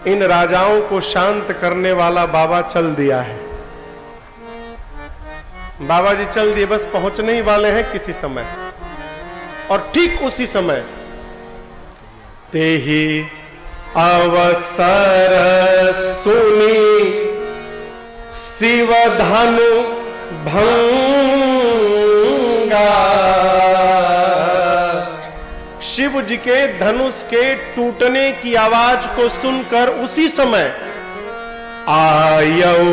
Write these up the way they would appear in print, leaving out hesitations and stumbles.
इन राजाओं को शांत करने वाला बाबा चल दिया है। बाबा जी चल दिए, बस पहुंचने ही वाले हैं किसी समय। और ठीक उसी समय ते ही अवसर सुनी शिव धनु भंगा। शिव जी के धनुष के टूटने की आवाज को सुनकर उसी समय आयौ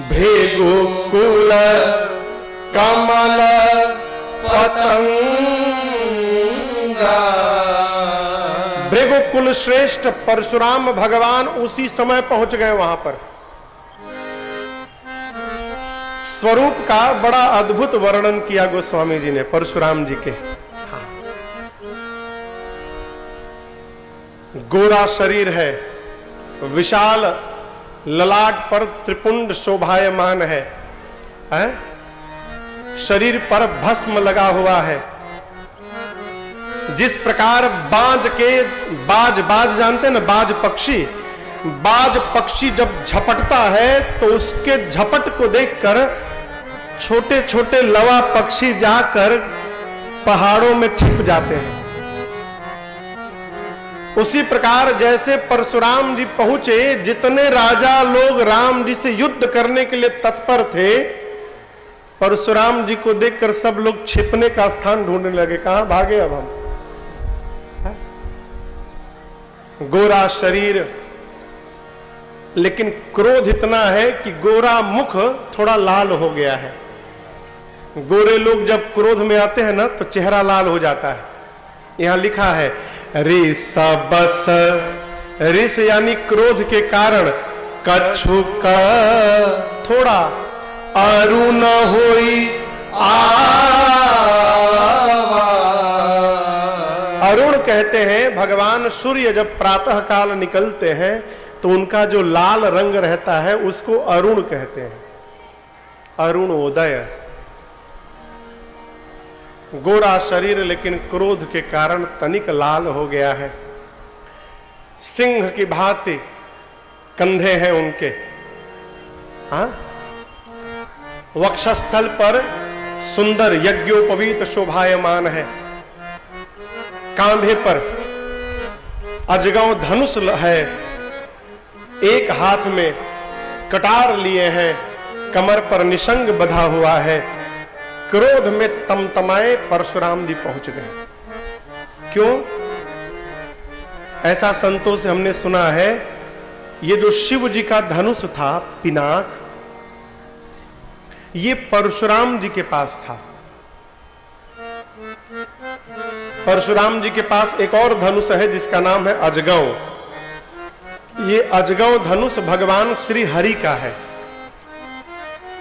भृगुकुल कमल पतंगा। भृगुकुल श्रेष्ठ परशुराम भगवान उसी समय पहुंच गए वहां पर। स्वरूप का बड़ा अद्भुत वर्णन किया गोस्वामी जी ने परशुराम जी के। गोरा शरीर है, विशाल ललाट पर त्रिपुंड शोभायमान है, शरीर पर भस्म लगा हुआ है। जिस प्रकार बाज जानते हैं ना, बाज पक्षी जब झपटता है तो उसके झपट को देखकर छोटे छोटे लवा पक्षी जाकर पहाड़ों में छिप जाते हैं। उसी प्रकार जैसे परशुराम जी पहुंचे, जितने राजा लोग राम जी से युद्ध करने के लिए तत्पर थे, परशुराम जी को देखकर सब लोग छिपने का स्थान ढूंढने लगे। कहां भागे अब हम? गोरा शरीर, लेकिन क्रोध इतना है कि गोरा मुख थोड़ा लाल हो गया है। गोरे लोग जब क्रोध में आते हैं ना तो चेहरा लाल हो जाता है। यहां लिखा है ऋषबस, ऋष यानी क्रोध के कारण, कछुक थोड़ा अरुण होई आवा। अरुण कहते हैं भगवान सूर्य जब प्रातः काल निकलते हैं तो उनका जो लाल रंग रहता है उसको अरुण कहते हैं, अरुणोदय। गोरा शरीर लेकिन क्रोध के कारण तनिक लाल हो गया है। सिंह की भांति कंधे हैं उनके, वक्षस्थल पर सुंदर यज्ञोपवीत शोभायमान है। कांधे पर अजगव धनुष है, एक हाथ में कटार लिए हैं, कमर पर निशंग बंधा हुआ है। क्रोध में तमतमाए परशुराम जी पहुंच गए। क्यों? ऐसा संतों से हमने सुना है, ये जो शिव जी का धनुष था पिनाक, ये परशुराम जी के पास था। परशुराम जी के पास एक और धनुष है जिसका नाम है अजगव। ये अजगव धनुष भगवान श्री हरि का है।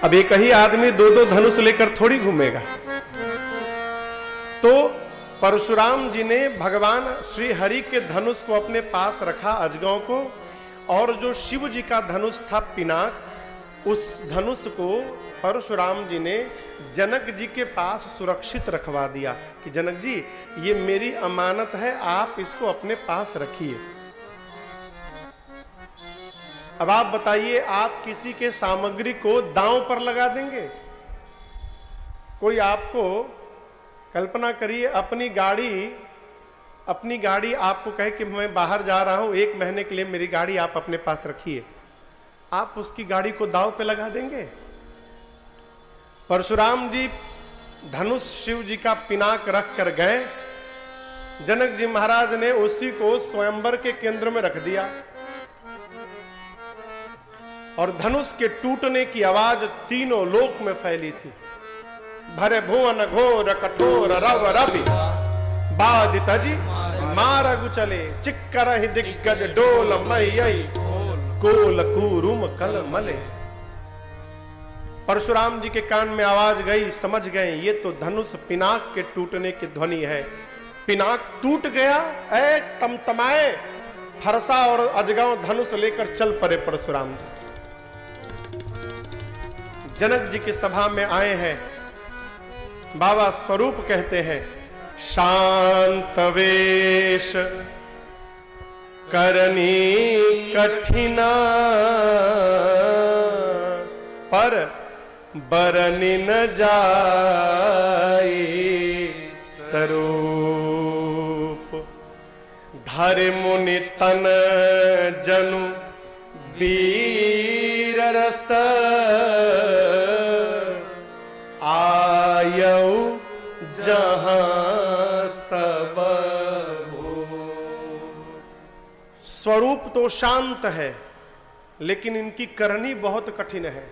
अब एक ही आदमी दो दो धनुष लेकर थोड़ी घूमेगा। तो परशुराम जी ने भगवान श्री हरि के धनुष को अपने पास रखा, अजगव को, और जो शिव जी का धनुष था पिनाक, उस धनुष को परशुराम जी ने जनक जी के पास सुरक्षित रखवा दिया कि जनक जी ये मेरी अमानत है, आप इसको अपने पास रखिए। अब आप बताइए, आप किसी के सामग्री को दांव पर लगा देंगे? कोई आपको, कल्पना करिए अपनी गाड़ी आपको कहे कि मैं बाहर जा रहा हूं, 1 महीने के लिए मेरी गाड़ी आप अपने पास रखिए, आप उसकी गाड़ी को दांव पे लगा देंगे? परशुराम जी धनुष शिव जी का पिनाक रख कर गए। जनक जी महाराज ने उसी को स्वयंवर के केंद्र में रख दिया और धनुष के टूटने की आवाज तीनों लोक में फैली थी। भरे भुवन घोर कठोर रव रवि बाधित जी मारगु चले, चिक्कर ही दिग्गज डोल मई कोल कुरुम कल मले। परशुराम जी के कान में आवाज गई, समझ गए ये तो धनुष पिनाक के टूटने की ध्वनि है। पिनाक टूट गया, तमतमाए फरसा और अजगव धनुष लेकर चल पड़े परशुराम जी। जनक जी की सभा में आए हैं। बाबा स्वरूप कहते हैं शांत वेश करनी कठिना पर बरनि न जाई स्वरूप। धरि मुनि तन जनु वीर रस आयऊ जहां सब हो। स्वरूप तो शांत है लेकिन इनकी करनी बहुत कठिन है।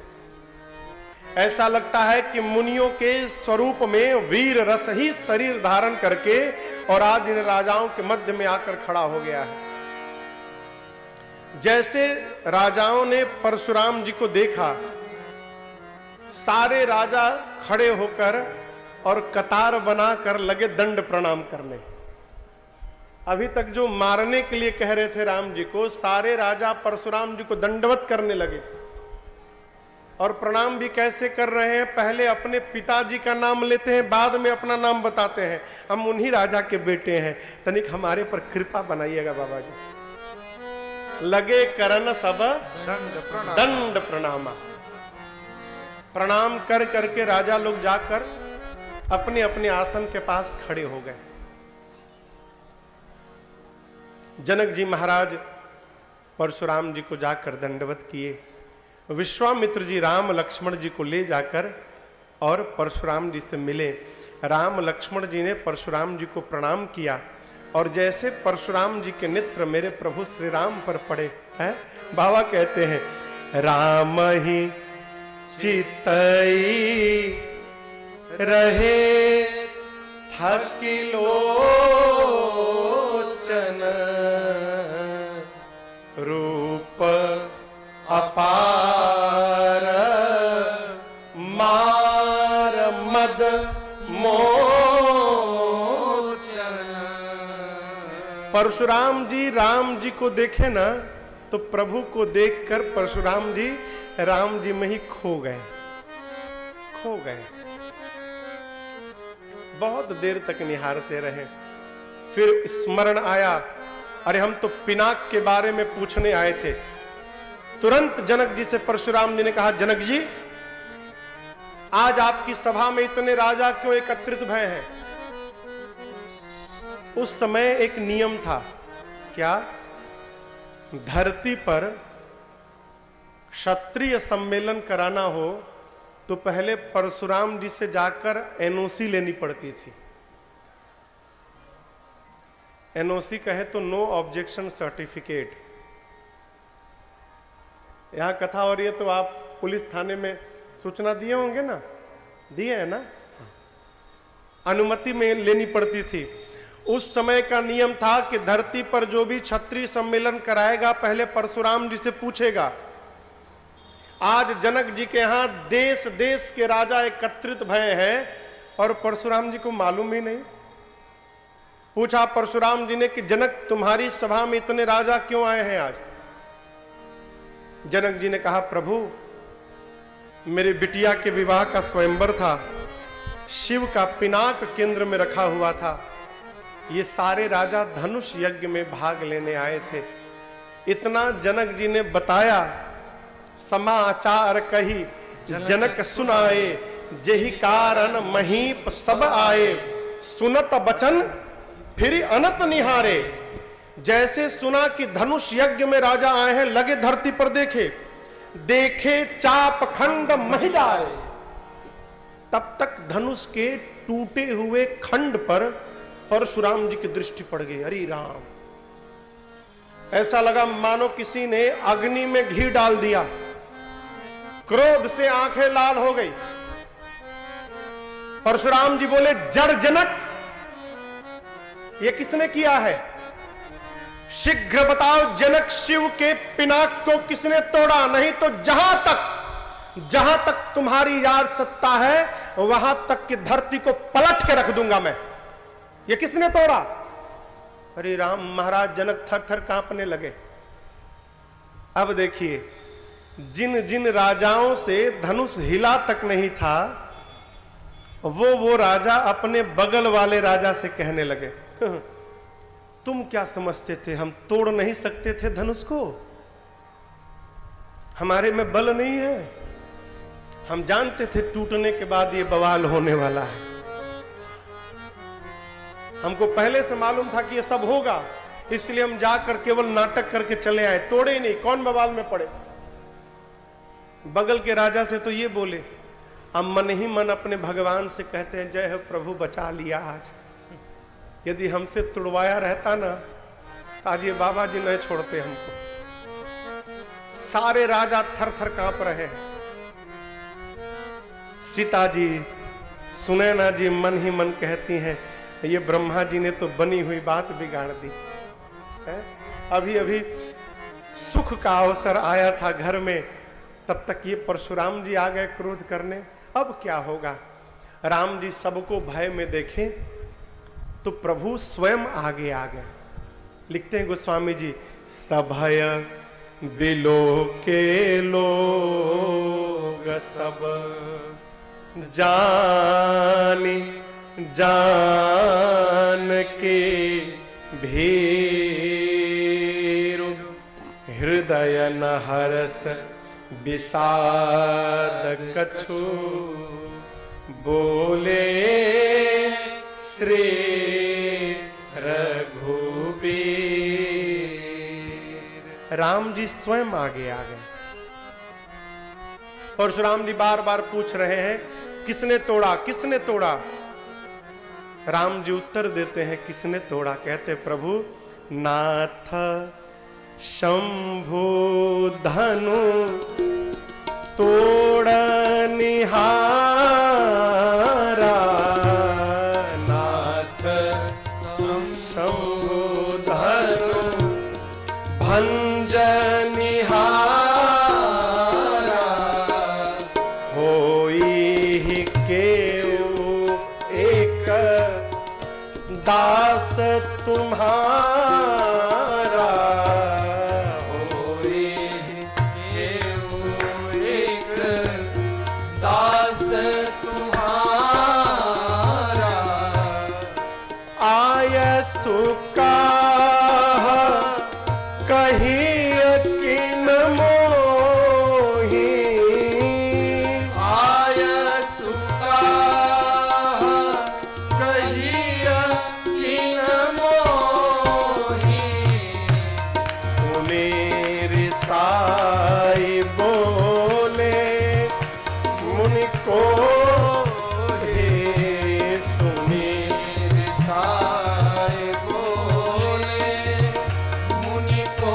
ऐसा लगता है कि मुनियों के स्वरूप में वीर रस ही शरीर धारण करके और आज इन राजाओं के मध्य में आकर खड़ा हो गया है। जैसे राजाओं ने परशुराम जी को देखा, सारे राजा खड़े होकर और कतार बनाकर लगे दंड प्रणाम करने। अभी तक जो मारने के लिए कह रहे थे राम जी को, सारे राजा परशुराम जी को दंडवत करने लगे। और प्रणाम भी कैसे कर रहे हैं, पहले अपने पिताजी का नाम लेते हैं, बाद में अपना नाम बताते हैं। हम उन्हीं राजा के बेटे हैं, तनिक हमारे पर कृपा बनाइएगा बाबा जी। लगे करन सब दंड प्रणामा। प्रणाम कर करके राजा लोग जाकर अपने अपने आसन के पास खड़े हो गए। जनक जी महाराज परशुराम जी को जाकर दंडवत किए। विश्वामित्र जी राम लक्ष्मण जी को ले जाकर और परशुराम जी से मिले। राम लक्ष्मण जी ने परशुराम जी को प्रणाम किया और जैसे परशुराम जी के नेत्र मेरे प्रभु श्री राम पर पड़े हैं, बाबा कहते हैं राम ही चितई रहे थकिलोचन रूप अपार मार मद मोचन। परशुराम जी राम जी को देखे ना तो प्रभु को देखकर परशुराम जी राम जी में ही खो गए। बहुत देर तक निहारते रहे। फिर स्मरण आया, अरे हम तो पिनाक के बारे में पूछने आए थे। तुरंत जनक जी से परशुराम जी ने कहा, जनक जी आज आपकी सभा में इतने राजा क्यों एकत्रित भय हैं? उस समय एक नियम था, क्या? धरती पर क्षत्रिय सम्मेलन कराना हो तो पहले परशुराम जी से जाकर एनओसी लेनी पड़ती थी। एनओसी कहे तो नो ऑब्जेक्शन सर्टिफिकेट। यहां कथा हो रही है तो आप पुलिस थाने में सूचना दिए होंगे ना, दिए है ना? अनुमति में लेनी पड़ती थी। उस समय का नियम था कि धरती पर जो भी क्षत्रिय सम्मेलन कराएगा पहले परशुराम जी से पूछेगा। आज जनक जी के यहां देश देश के राजा एकत्रित भय हैं और परशुराम जी को मालूम ही नहीं। पूछा परशुराम जी ने कि जनक तुम्हारी सभा में इतने राजा क्यों आए हैं आज? जनक जी ने कहा, प्रभु मेरे बिटिया के विवाह का स्वयंवर था, शिव का पिनाक केंद्र में रखा हुआ था। ये सारे राजा धनुष यज्ञ में भाग लेने आए थे। इतना जनक जी ने बताया। समाचार कही जनक सुनाए, जेहि कारण महीप सब आए। सुनत बचन फिर अनत निहारे। जैसे सुना कि धनुष यज्ञ में राजा आए हैं, लगे धरती पर देखे चाप खंड महिलाए। तब तक धनुष के टूटे हुए खंड पर परशुराम जी की दृष्टि पड़ गई। अरे राम, ऐसा लगा मानो किसी ने अग्नि में घी डाल दिया। क्रोध से आंखें लाल हो गई। परशुराम जी बोले, जड़ जनक, ये किसने किया है? शीघ्र बताओ, जनक शिव के पिनाक को किसने तोड़ा? नहीं तो जहां तक तुम्हारी यार सत्ता है वहां तक की धरती को पलट के रख दूंगा मैं। ये किसने तोड़ा? अरे राम, महाराज जनक थर थर कांपने लगे। अब देखिए, जिन जिन राजाओं से धनुष हिला तक नहीं था, वो राजा अपने बगल वाले राजा से कहने लगे, तुम क्या समझते थे हम तोड़ नहीं सकते थे धनुष को? हमारे में बल नहीं है। हम जानते थे टूटने के बाद ये बवाल होने वाला है। हमको पहले से मालूम था कि ये सब होगा, इसलिए हम जाकर केवल नाटक करके चले आए, तोड़े ही नहीं। कौन बवाल में पड़े? बगल के राजा से तो ये बोले, अब मन ही मन अपने भगवान से कहते हैं, जय हो प्रभु बचा लिया आज। यदि हमसे तुड़वाया रहता ना तो आज ये बाबा जी नहीं छोड़ते हमको। सारे राजा थर थर कांप रहे हैं। सीता जी, सुनैना जी मन ही मन कहती हैं, ये ब्रह्मा जी ने तो बनी हुई बात बिगाड़ दी है? अभी अभी सुख का अवसर आया था घर में, तब तक ये परशुराम जी आ गए क्रोध करने। अब क्या होगा? राम जी सबको भय में देखें तो प्रभु स्वयं आगे आ गए। लिखते हैं गोस्वामी जी, सभय बिलो के लोग सब जानी जान के भीरु हृदय न हरस विषाद कछु बोले श्री रघुबीर। राम जी स्वयं आगे आ गए। परशुराम जी बार बार पूछ रहे हैं, किसने तोड़ा, किसने तोड़ा? राम जी उत्तर देते हैं, किसने तोड़ा? कहते, प्रभु नाथ शंभु धनु तोड़ निहारा, नाथ शंभु धनु भंज निहारा, होई केउ एक दास तुम्हारा, होई केउ एक दास तुम्हारा, आय सुका कहीं किन मोही, आय सुका कहीं किन मोही, सुनीर साई बोले मुनि को हे, सुनीर साई बोले मुनि को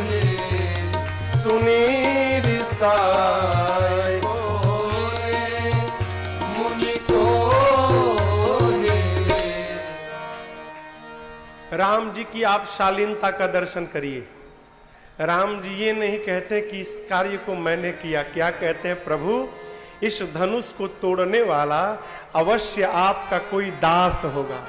हे, सुनीर साई बोले मुनि को हे। राम जी की आप शालीनता का दर्शन करिए। राम जी ये नहीं कहते कि इस कार्य को मैंने किया, क्या कहते हैं, प्रभु इस धनुष को तोड़ने वाला अवश्य आपका कोई दास होगा।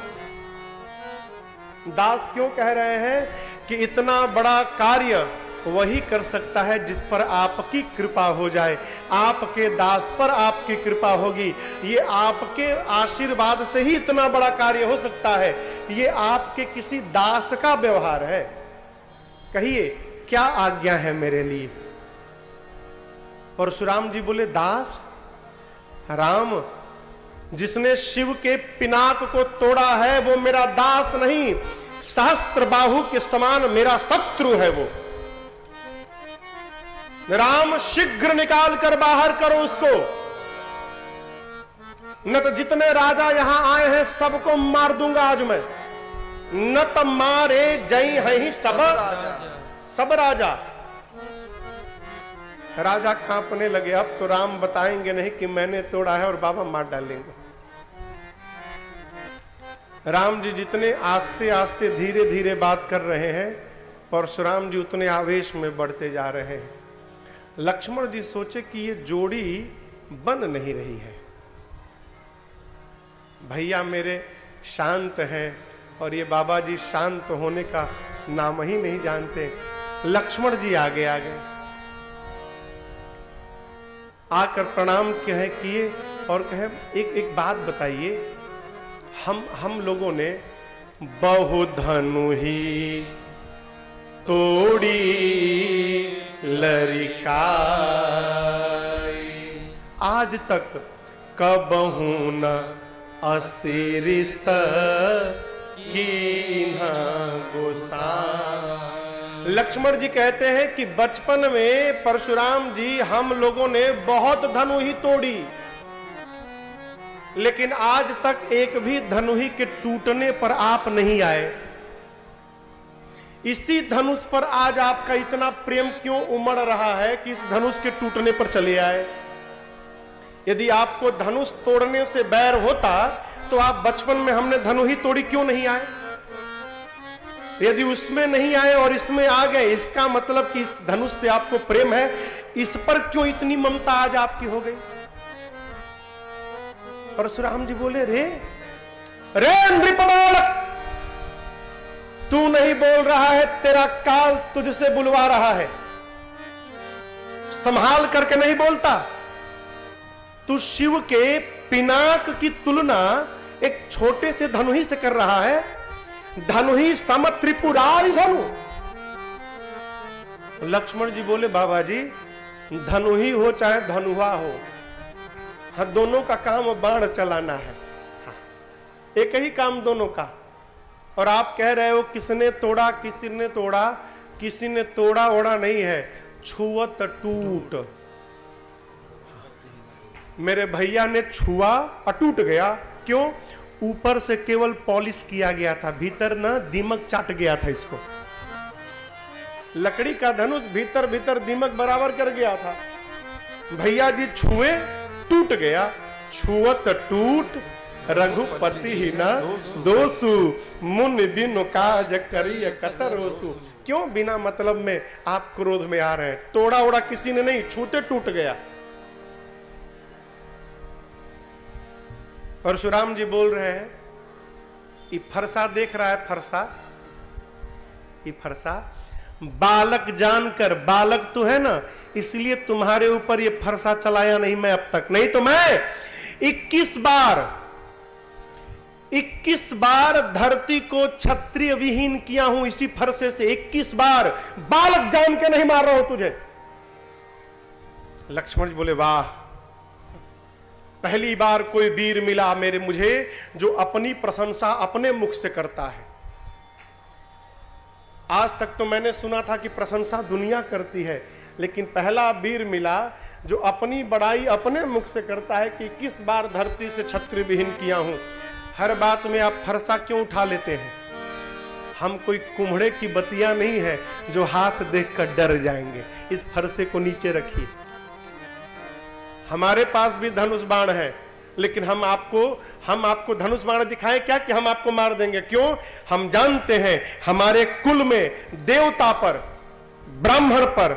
दास क्यों कह रहे हैं? कि इतना बड़ा कार्य वही कर सकता है जिस पर आपकी कृपा हो जाए। आपके दास पर आपकी कृपा होगी। ये आपके आशीर्वाद से ही इतना बड़ा कार्य हो सकता है। ये आपके किसी दास का व्यवहार है। कहिए, क्या आज्ञा है मेरे लिए? परशुराम जी बोले, दास? राम, जिसने शिव के पिनाक को तोड़ा है वो मेरा दास नहीं, सहस्त्र बाहु के समान मेरा शत्रु है वो। राम, शीघ्र निकाल कर बाहर करो उसको, न तो जितने राजा यहां आए हैं सबको मार दूंगा आज मैं। न तो मारे जई है ही सब राजा। राजा कांपने लगे। अब तो राम बताएंगे नहीं कि मैंने तोड़ा है और बाबा मार डालेंगे। राम जी जितने आस्ते आस्ते धीरे धीरे बात कर रहे हैं, परशुराम जी उतने आवेश में बढ़ते जा रहे हैं। लक्ष्मण जी सोचे कि ये जोड़ी बन नहीं रही है। भैया मेरे शांत हैं और ये बाबा जी शांत होने का नाम ही नहीं जानते। लक्ष्मण जी आगे आ गए, आकर प्रणाम किए और कहे, एक बात बताइए, हम लोगों ने बहु धनु ही तोड़ी लरिकाई। आज तक कबहू न असिर कीन्हा गोसाई। लक्ष्मण जी कहते हैं कि बचपन में परशुराम जी हम लोगों ने बहुत धनु ही तोड़ी, लेकिन आज तक एक भी धनुही के टूटने पर आप नहीं आए। इसी धनुष पर आज आपका इतना प्रेम क्यों उमड़ रहा है कि इस धनुष के टूटने पर चले आए? यदि आपको धनुष तोड़ने से बैर होता तो आप बचपन में हमने धनुही तोड़ी क्यों नहीं आए? यदि उसमें नहीं आए और इसमें आ गए, इसका मतलब कि इस धनुष से आपको प्रेम है, इस पर क्यों इतनी ममता आज आपकी हो गई? परशुराम जी बोले, रे नृपबालक, तू नहीं बोल रहा है, तेरा काल तुझसे बुलवा रहा है, संभाल करके नहीं बोलता। तू शिव के पिनाक की तुलना एक छोटे से धनुही से कर रहा है। धनुही सम त्रिपुरारी धनु। लक्ष्मण जी बोले, बाबा जी धनुही हो चाहे धनुहा हो, हाँ दोनों का काम बाण चलाना है, हाँ, एक ही काम दोनों का। और आप कह रहे हो किसने तोड़ा, किसी ने तोड़ा, किसी ने तोड़ा ओड़ा नहीं है, छुअत टूट। मेरे भैया ने छुआ और टूट गया। क्यों? ऊपर से केवल पॉलिश किया गया था, भीतर ना दीमक चाट गया था इसको। लकड़ी का धनुष भीतर भीतर दीमक बराबर कर गया था। भैया जी छुए, टूट गया। छुअत टूट रघुपति ही न दोसु, मुनि बिनु काज करिय कतरोसु। क्यों बिना मतलब में आप क्रोध में आ रहे हैं? तोड़ा ओड़ा किसी ने नहीं, छूते टूट गया। परशुराम जी बोल रहे हैं, ये फरसा देख रहा है, फरसा, ये फरसा बालक जानकर, बालक तो है ना, इसलिए तुम्हारे ऊपर ये फरसा चलाया नहीं मैं अब तक। नहीं तो मैं 21 बार धरती को क्षत्रिय विहीन किया हूं इसी फरसे से। 21 बार बालक जान के नहीं मार रहा हूं तुझे। लक्ष्मण जी बोले, वाह, पहली बार कोई वीर मिला मुझे जो अपनी प्रशंसा अपने मुख से करता है। आज तक तो मैंने सुना था कि प्रशंसा दुनिया करती है, लेकिन पहला वीर मिला जो अपनी बड़ाई अपने मुख से करता है कि 21 बार धरती से क्षत्रिय विहीन किया हूं। हर बात में आप फरसा क्यों उठा लेते हैं? हम कोई कुम्हड़े की बतिया नहीं है जो हाथ देखकर डर जाएंगे। इस फरसे को नीचे रखिए। हमारे पास भी धनुष बाण है, लेकिन हम आपको धनुष बाण दिखाएं क्या कि हम आपको मार देंगे? क्यों? हम जानते हैं हमारे कुल में देवता पर, ब्राह्मण पर,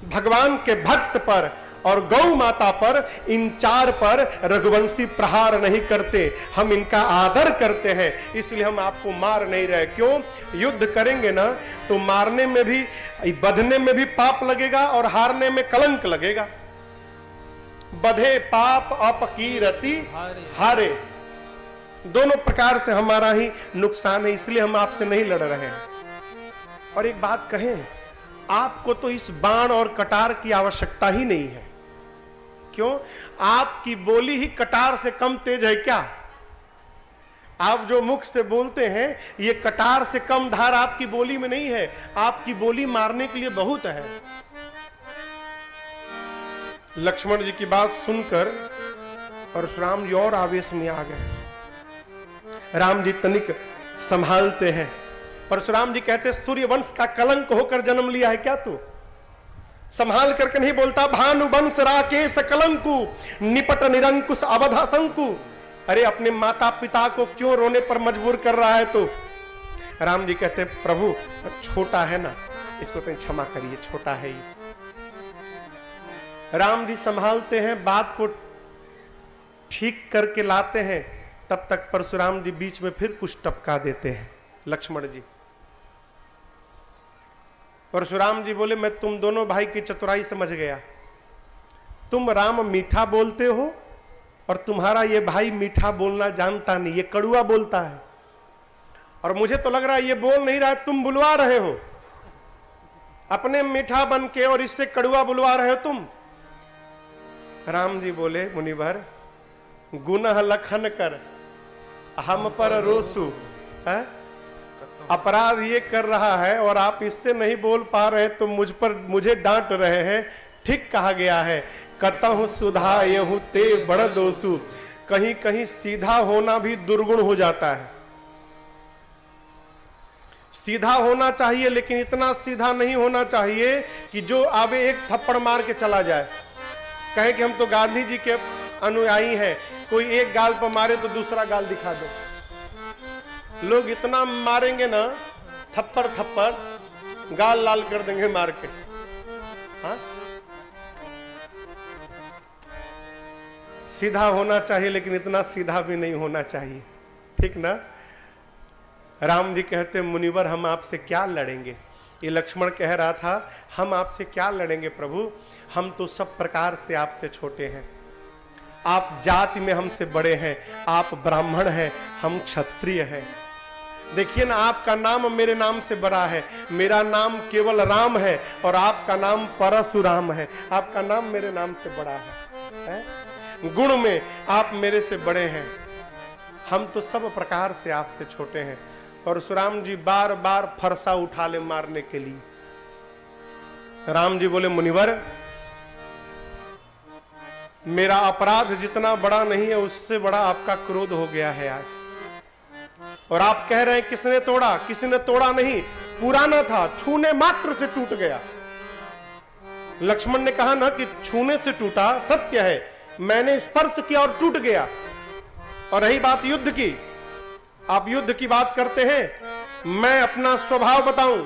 भगवान के भक्त पर और गौ माता पर, इन 4 पर रघुवंशी प्रहार नहीं करते। हम इनका आदर करते हैं, इसलिए हम आपको मार नहीं रहे। क्यों? युद्ध करेंगे ना तो मारने में भी, बधने में भी पाप लगेगा और हारने में कलंक लगेगा। बधे पाप अपकीरति हारे, दोनों प्रकार से हमारा ही नुकसान है, इसलिए हम आपसे नहीं लड़ रहे हैं। और एक बात कहें, आपको तो इस बाण और कटार की आवश्यकता ही नहीं है। क्यों? आपकी बोली ही कटार से कम तेज है क्या? आप जो मुख से बोलते हैं, ये कटार से कम धार आपकी बोली में नहीं है। आपकी बोली मारने के लिए बहुत है। लक्ष्मण जी की बात सुनकर परशुराम जी और आवेश में आ गए। राम जी तनिक संभालते हैं। परशुराम जी कहते, सूर्यवंश का कलंक होकर जन्म लिया है क्या तू? संभाल करके नहीं बोलता? भानुवंश राकेश कलंकु, निपट निरंकुश अवधा शंकु। अरे अपने माता पिता को क्यों रोने पर मजबूर कर रहा है तू? राम जी कहते, प्रभु छोटा है ना, इसको तो क्षमा करिए, छोटा है ये। राम जी संभालते हैं, बात को ठीक करके लाते हैं। तब तक परशुराम जी बीच में फिर कुछ टपका देते हैं। लक्ष्मण जी, परशुराम जी बोले, मैं तुम दोनों भाई की चतुराई समझ गया। तुम राम मीठा बोलते हो और तुम्हारा ये भाई मीठा बोलना जानता नहीं, ये कड़ुआ बोलता है। और मुझे तो लग रहा है ये बोल नहीं रहा है, तुम बुलवा रहे हो अपने मीठा बन के, और इससे कड़वा बुलवा रहे हो तुम। राम जी बोले, मुनिवर गुनह लखन कर हम पर रोसु है, अपराध ये कर रहा है और आप इससे नहीं बोल पा रहे तो मुझे डांट रहे हैं। ठीक कहा गया है, कतहु सुधा यहु ते बड़ दोसु। कहीं कहीं सीधा होना भी दुर्गुण हो जाता है। सीधा होना चाहिए, लेकिन इतना सीधा नहीं होना चाहिए कि जो आगे एक थप्पड़ मार के चला जाए, कहे कि हम तो गांधी जी के अनुयायी हैं, कोई एक गाल पर मारे तो दूसरा गाल दिखा दो। लोग इतना मारेंगे ना, थप्पड़ थप्पड़ गाल लाल कर देंगे मार के। हाँ? सीधा होना चाहिए, लेकिन इतना सीधा भी नहीं होना चाहिए। ठीक ना? राम जी कहते, मुनिवर हम आपसे क्या लड़ेंगे। ये लक्ष्मण कह रहा था, हम आपसे क्या लड़ेंगे प्रभु, हम तो सब प्रकार से आपसे छोटे हैं। आप जाति में हमसे बड़े हैं, आप ब्राह्मण हैं, हम क्षत्रिय हैं। देखिए ना, आपका नाम मेरे नाम से बड़ा है। मेरा नाम केवल राम है और आपका नाम परशुराम है। आपका नाम मेरे नाम से बड़ा है? गुण में आप मेरे से बड़े हैं, हम तो सब प्रकार से आपसे छोटे हैं। परशुराम जी बार बार फरसा उठा ले मारने के लिए। राम जी बोले, मुनिवर मेरा अपराध जितना बड़ा नहीं है, उससे बड़ा आपका क्रोध हो गया है आज। और आप कह रहे हैं किसने तोड़ा? किसी ने तोड़ा नहीं, पुराना था, छूने मात्र से टूट गया। लक्ष्मण ने कहा ना कि छूने से टूटा, सत्य है, मैंने स्पर्श किया और टूट गया। और रही बात युद्ध की, आप युद्ध की बात करते हैं, मैं अपना स्वभाव बताऊं,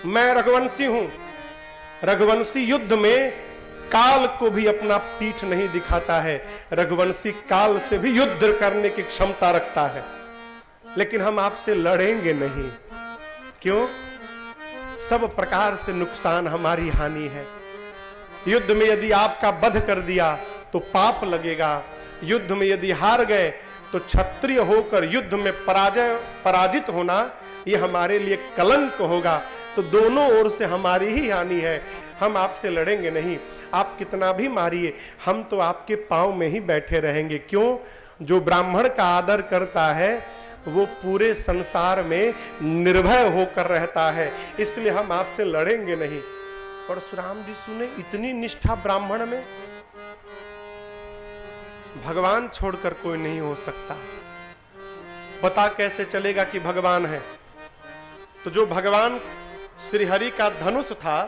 मैं रघुवंशी हूं। रघुवंशी युद्ध में काल को भी अपना पीठ नहीं दिखाता है। रघुवंशी काल से भी युद्ध करने की क्षमता रखता है। लेकिन हम आपसे लड़ेंगे नहीं। क्यों? सब प्रकार से नुकसान हमारी हानि है। युद्ध में यदि आपका वध कर दिया तो पाप लगेगा। युद्ध में यदि हार गए तो क्षत्रिय होकर युद्ध में पराजित होना ये हमारे लिए कलंक होगा। तो दोनों ओर से हमारी ही हानि है। हम आपसे लड़ेंगे नहीं। आप कितना भी मारिए, हम तो आपके पांव में ही बैठे रहेंगे। क्यों? जो ब्राह्मण का आदर करता है वो पूरे संसार में निर्भय होकर रहता है, इसलिए हम आपसे लड़ेंगे नहीं। परशुराम जी सुने, इतनी निष्ठा ब्राह्मण में। भगवान छोड़कर कोई नहीं हो सकता। पता कैसे चलेगा कि भगवान है? तो जो भगवान श्री हरि का धनुष था,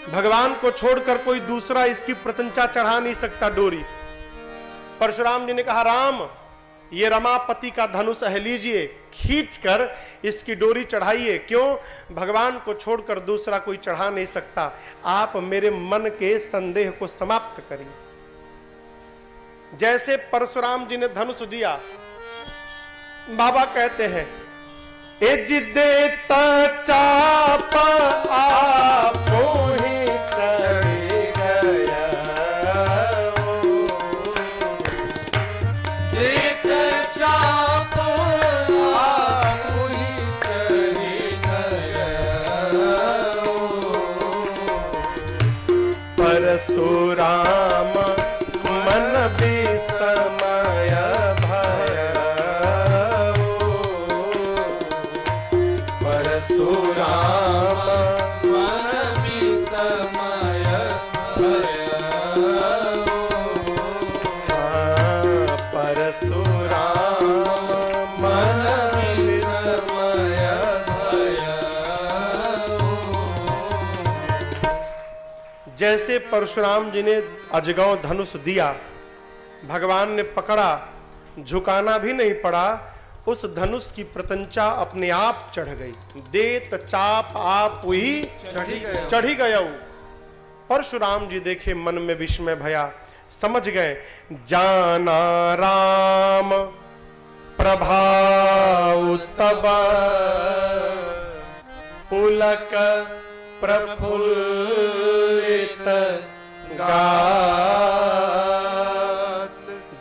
भगवान को छोड़कर कोई दूसरा इसकी प्रतंचा चढ़ा नहीं सकता डोरी। परशुराम जी ने कहा, राम ये रमापति का धनुष है, लीजिए, खींचकर इसकी डोरी चढ़ाइए। क्यों? भगवान को छोड़कर दूसरा कोई चढ़ा नहीं सकता। आप मेरे मन के संदेह को समाप्त करिए। जैसे परशुराम जी ने धनुष दिया, बाबा कहते हैं, ए जिदे चाप आपो ही चढ़ गया, चाप आपो ही चढ़ गया। परशुराम मन विस्मय भय, परशुराम मन विस्मय भय। परशुराम मन विस्मय भय। जैसे परशुराम जी ने अजगौ धनुष दिया, भगवान ने पकड़ा, झुकाना भी नहीं पड़ा, उस धनुष की प्रतंचा अपने आप चढ़ गई। देत चाप आप ही चढ़ी गया। परशुराम जी देखे, मन में विस्मय भया, समझ गए, जाना राम प्रभाव तब पुलक प्रफुल्लित गात,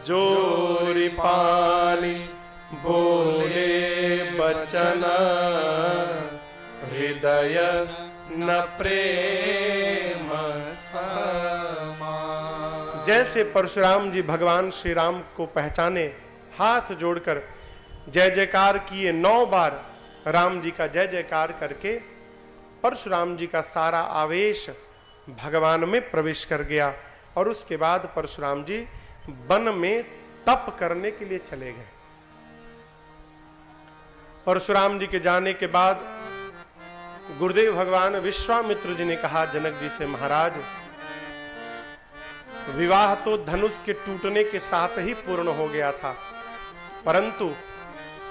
जोरी पानी बोले न प्रेम समा। जैसे परशुराम जी भगवान श्री राम को पहचाने, हाथ जोड़कर जय जयकार किए, 9 बार राम जी का जय जयकार करके परशुराम जी का सारा आवेश भगवान में प्रवेश कर गया। और उसके बाद परशुराम जी वन में तप करने के लिए चले गए। परशुराम जी के जाने के बाद गुरुदेव भगवान विश्वामित्र जी ने कहा जनक जी से, महाराज विवाह तो धनुष के टूटने के साथ ही पूर्ण हो गया था, परंतु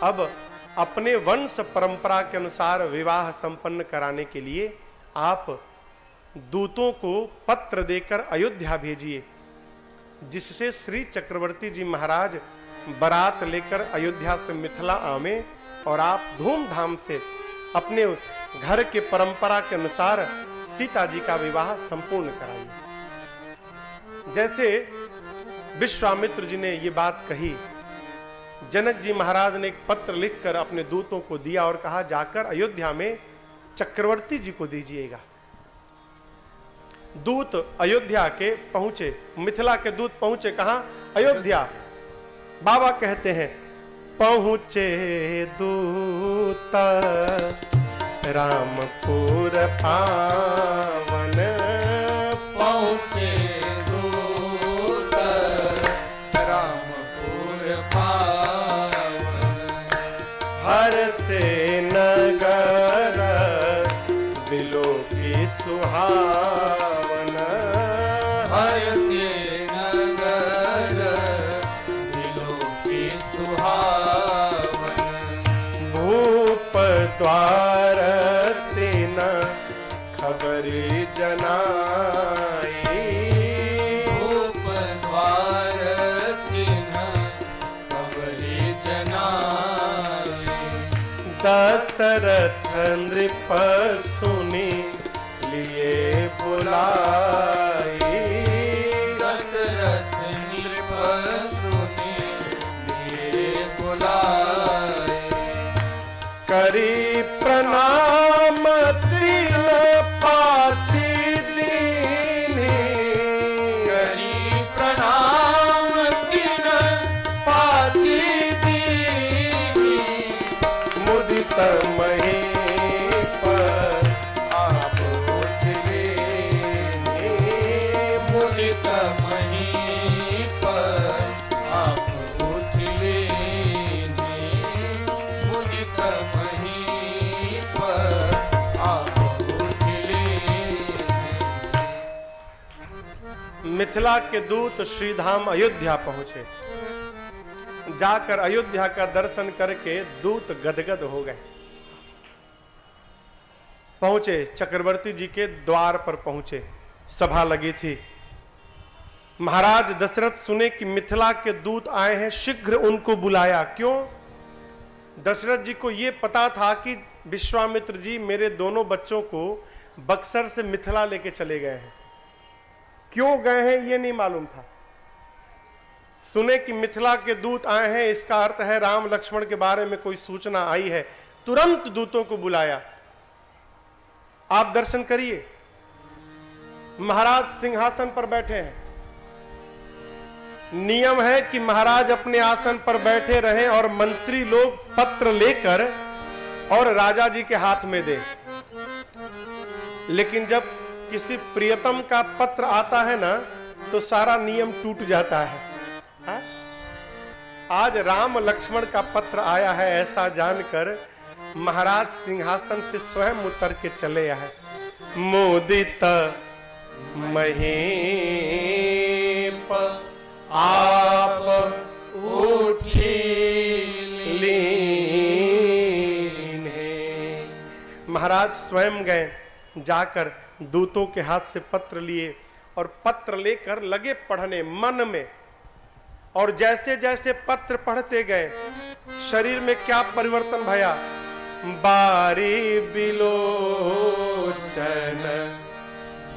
अब अपने वंश परंपरा के अनुसार विवाह संपन्न कराने के लिए आप दूतों को पत्र देकर अयोध्या भेजिए, जिससे श्री चक्रवर्ती जी महाराज बारात लेकर अयोध्या से मिथिला आवे और आप धूमधाम से अपने घर के परंपरा के अनुसार सीता जी का विवाह संपूर्ण कराइए। जैसे विश्वामित्र जी ने ये बात कही, जनक जी महाराज ने एक पत्र लिखकर अपने दूतों को दिया और कहा जाकर अयोध्या में चक्रवर्ती जी को दीजिएगा। दूत अयोध्या के पहुंचे, मिथिला के दूत पहुंचे कहां? अयोध्या। बाबा कहते हैं पहुंचे दूत रामपुर पावन, पहुंचे दूत रामपुर पावन, हर से नगर बिलो की सुहावन, हर से नगर दिलों की सुहावन, भूप द्वार तीन खबरी जनाई, भूप द्वार तीन खबरी जनाई, दशरथ नृप सुनी लिए बुलाई, दशरथ नृप सुनी लिए बुलाए, करी प्रणाम तिल पाती दीनी, करी प्रणाम तिन पाती दीनी, मुदित महीप आप उठिलेनी, मुदित महीप आप उठ लेनी, मुदित महीप आप उठ लेनी। मिथिला के दूत श्रीधाम अयोध्या पहुंचे। जाकर अयोध्या का दर्शन करके दूत गदगद हो गए। पहुंचे, चक्रवर्ती जी के द्वार पर पहुंचे, सभा लगी थी। महाराज दशरथ सुने कि मिथिला के दूत आए हैं, शीघ्र उनको बुलाया। क्यों? दशरथ जी को यह पता था कि विश्वामित्र जी मेरे दोनों बच्चों को बक्सर से मिथिला लेके चले गए हैं। क्यों गए हैं यह नहीं मालूम था। सुने कि मिथिला के दूत आए हैं, इसका अर्थ है राम लक्ष्मण के बारे में कोई सूचना आई है। तुरंत दूतों को बुलाया, आप दर्शन करिए। महाराज सिंहासन पर बैठे हैं। नियम है कि महाराज अपने आसन पर बैठे रहें और मंत्री लोग पत्र लेकर और राजा जी के हाथ में दें। लेकिन जब किसी प्रियतम का पत्र आता है ना, तो सारा नियम टूट जाता है। हा? आज राम लक्ष्मण का पत्र आया है, ऐसा जानकर महाराज सिंहासन से स्वयं उतर के चले आए। मुदित महीप आप उठी लीन्हे। महाराज स्वयं गए, जाकर दूतों के हाथ से पत्र लिए और पत्र लेकर लगे पढ़ने मन में। और जैसे जैसे पत्र पढ़ते गए, शरीर में क्या परिवर्तन भया। बारी बिलोचन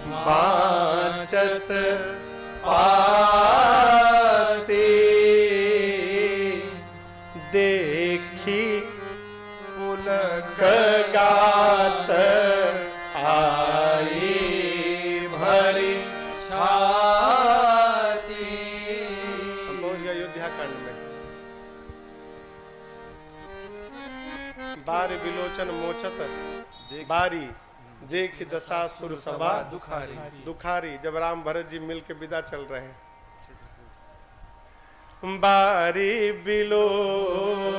बाचत पाती, देखी पुलक गात बार विलोचन मोचत बारी, देख दशासुर सभा दुखारी। जब राम भरत जी मिल के विदा चल रहे हैं, बारी विलोचन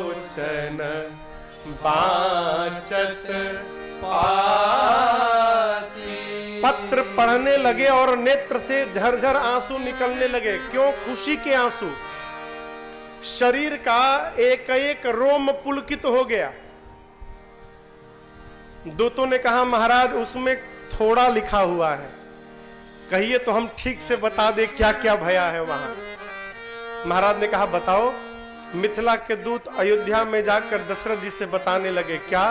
बाचत पाती। पत्र पढ़ने लगे और नेत्र से झरझर आंसू निकलने लगे। क्यों? खुशी के आंसू। शरीर का एक एक रोम पुलकित हो गया। दूतों ने कहा महाराज उसमें थोड़ा लिखा हुआ है, कहिए तो हम ठीक से बता दे क्या क्या भया है वहां। महाराज ने कहा बताओ। मिथिला के दूत अयोध्या में जाकर दशरथ जी से बताने लगे क्या?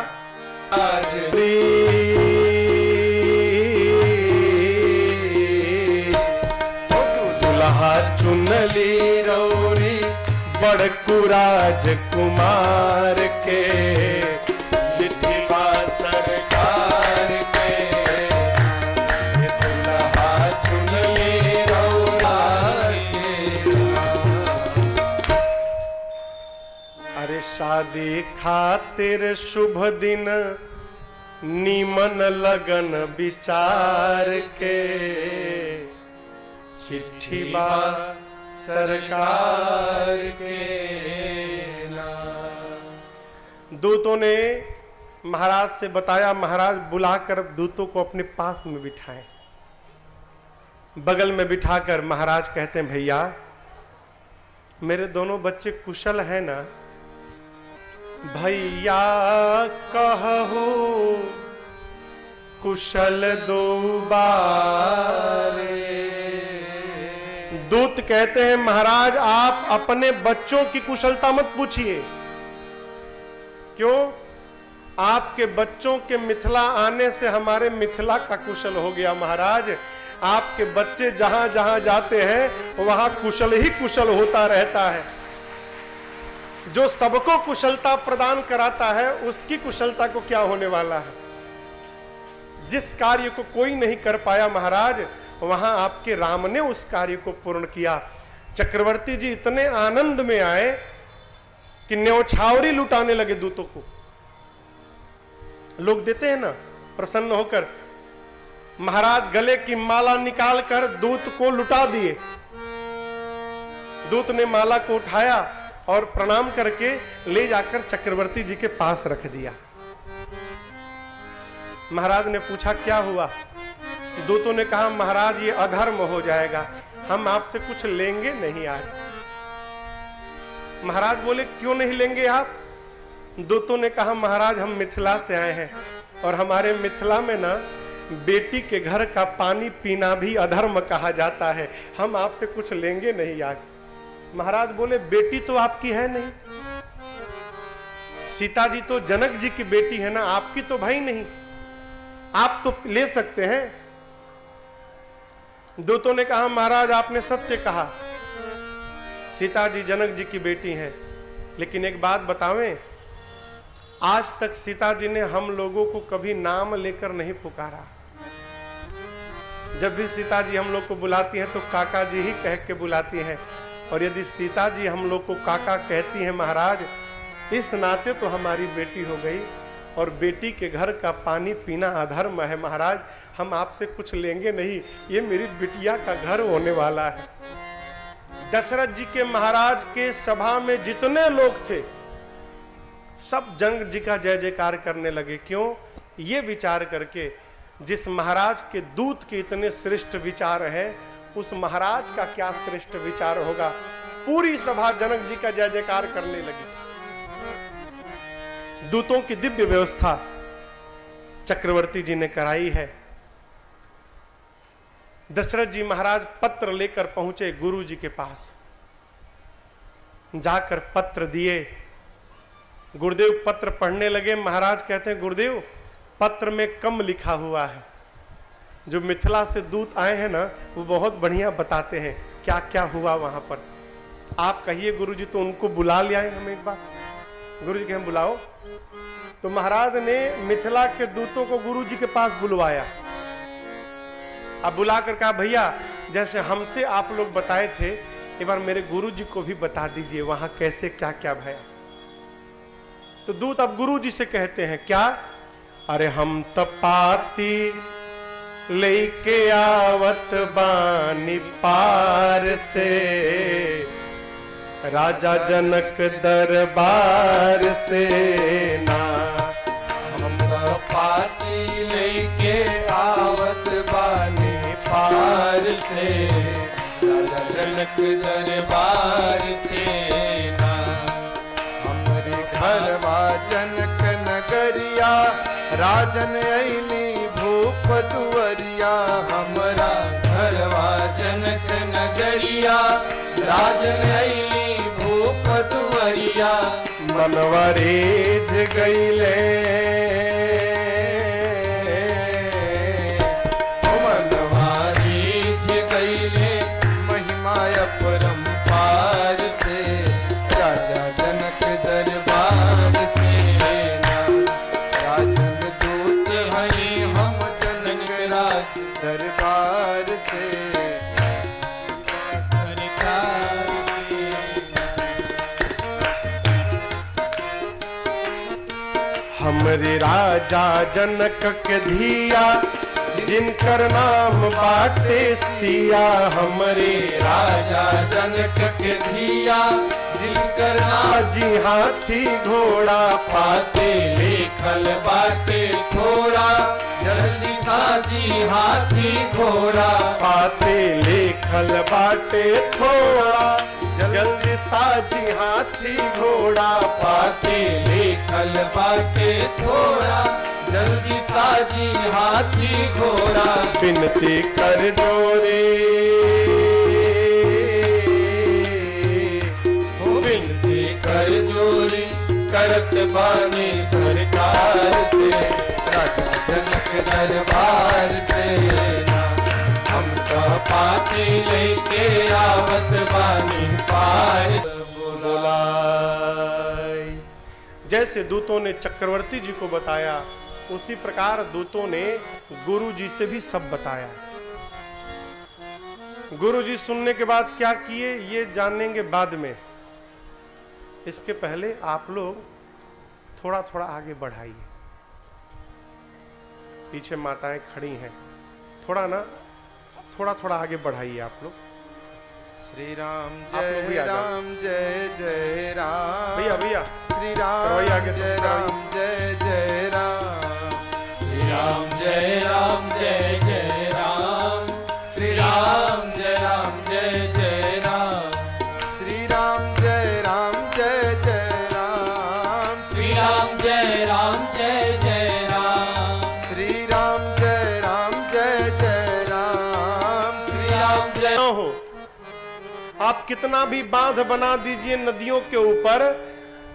दुल्हा चुनली रौरी बड़कू राजकुमार के, चिट्ठी बा सरकार के, दुल्हा चुनली रौरी। अरे शादी खातिर शुभ दिन नीमन लगन विचार के, चिट्ठी बा सरकार के नाम। दूतों ने महाराज से बताया। महाराज बुलाकर दूतों को अपने पास में बिठाएं। बगल में बिठाकर महाराज कहते हैं भैया मेरे दोनों बच्चे कुशल हैं ना? भैया कहो कुशल दो बारे। दूत कहते हैं महाराज आप अपने बच्चों की कुशलता मत पूछिए। क्यों? आपके बच्चों के मिथिला आने से हमारे मिथिला का कुशल हो गया। महाराज आपके बच्चे जहां जहां जाते हैं वहां कुशल ही कुशल होता रहता है। जो सबको कुशलता प्रदान कराता है उसकी कुशलता को क्या होने वाला है? जिस कार्य को कोई नहीं कर पाया महाराज, वहां आपके राम ने उस कार्य को पूर्ण किया। चक्रवर्ती जी इतने आनंद में आए कि न्यौछावरी लुटाने लगे दूतों को। लोग देते हैं ना प्रसन्न होकर। महाराज गले की माला निकालकर दूत को लुटा दिए। दूत ने माला को उठाया और प्रणाम करके ले जाकर चक्रवर्ती जी के पास रख दिया। महाराज ने पूछा क्या हुआ? दूतों ने कहा महाराज ये अधर्म हो जाएगा, हम आपसे कुछ लेंगे नहीं आज। महाराज बोले क्यों नहीं लेंगे आप? दूतों ने कहा महाराज हम मिथिला से आए हैं और हमारे मिथिला में ना बेटी के घर का पानी पीना भी अधर्म कहा जाता है, हम आपसे कुछ लेंगे नहीं आज। महाराज बोले बेटी तो आपकी है नहीं, सीता जी तो जनक जी की बेटी है ना, आपकी तो भाई नहीं, आप तो ले सकते हैं। दूतों ने कहा महाराज आपने सत्य कहा, सीता जी जनक जी की बेटी हैं, लेकिन एक बात बतावें, आज तक सीता जी ने हम लोगों को कभी नाम लेकर नहीं पुकारा। जब भी सीता जी हम लोग को बुलाती हैं तो काका जी ही कह के बुलाती हैं, और यदि सीता जी हम लोग को काका कहती हैं महाराज, इस नाते तो हमारी बेटी हो गई, और बेटी के घर का पानी पीना अधर्म है महाराज, हम आपसे कुछ लेंगे नहीं, ये मेरी बिटिया का घर होने वाला है। दशरथ जी के महाराज के सभा में जितने लोग थे सब जनक जी का जय जयकार करने लगे। क्यों? ये विचार करके जिस महाराज के दूत के इतने श्रेष्ठ विचार हैं, उस महाराज का क्या श्रेष्ठ विचार होगा। पूरी सभा जनक जी का जय जयकार करने लगी। दूतों की दिव्य व्यवस्था चक्रवर्ती जी ने कराई है। दशरथ जी महाराज पत्र लेकर पहुंचे गुरु जी के पास। जाकर पत्र दिए। गुरुदेव पत्र पढ़ने लगे। महाराज कहते हैं गुरुदेव पत्र में कम लिखा हुआ है, जो मिथिला से दूत आए हैं ना वो बहुत बढ़िया बताते हैं क्या क्या हुआ वहां पर। आप कहिए गुरु जी, तो उनको बुला ले आए हम एक बार। गुरु जी के हम बुलाओ। तो महाराज ने मिथिला के दूतों को गुरु जी के पास बुलवाया। अब बुलाकर कहा भैया जैसे हमसे आप लोग बताए थे एक बार मेरे गुरु जी को भी बता दीजिए वहां कैसे क्या क्या भया। तो दूत अब गुरु जी से कहते हैं क्या, अरे हम तपाती लेके आवत बानी पार से, राजा जनक दरबार से ना। हम पाती लेके आवत बानी पार से, राजा जनक दरबार से ना। हमरे घरवा जनक नगरिया, राजन अइली भूप दुअरिया। हमरा घरवा जनक नगरिया, राजन अइली भूप दुअरिया। मनवा रीझ गईले, मनवा रीझ गईले, महिमा अपरंपार से, राजा जनक दरबार से ना। राजन दूत हई हम जनक राज दरबार से, सरकार हमरे राजा जनक के धिया, जिनकर नाम बाटे सिया। हमरे राजा जनक के धिया, जिनकर नाम जी हाथी घोड़ा पाते लेखल बाटे थोड़ा। जल्दी साजी हाथी घोड़ा, पाते लेखल बाटे थोड़ा। जल्दी साजी हाथी घोड़ा पाते लेखल बाटे थोड़ा। जल्दी साजी हाथी घोड़ा, विनती कर जोरे, विनती कर जोरी करत बानी सरकार से, राजा जनक दरबार से ना। हम तो पाती लेके आवत बानी पार बोला। जैसे दूतों ने चक्रवर्ती जी को बताया, उसी प्रकार दूतों ने गुरु जी से भी सब बताया। गुरु जी सुनने के बाद क्या किए ये जानेंगे बाद में। इसके पहले आप लोग थोड़ा थोड़ा आगे बढ़ाइए। पीछे माताएं खड़ी हैं, थोड़ा ना थोड़ा थोड़ा आगे बढ़ाइए आप लोग। श्री राम आप लोग भी जय आ जाओ। राम जय जय राम। भैया भैया श्री करवाइए राम आगे, जय सब राम जय जय राम। श्री राम जय राम जय जय राम। श्री राम जय राम जय जय राम। श्री राम जय राम जय जय राम। श्री राम जय राम जय जय राम। श्री राम जय राम जय जय राम। श्री राम जय। ना हो, आप कितना भी बांध बना दीजिए नदियों के ऊपर,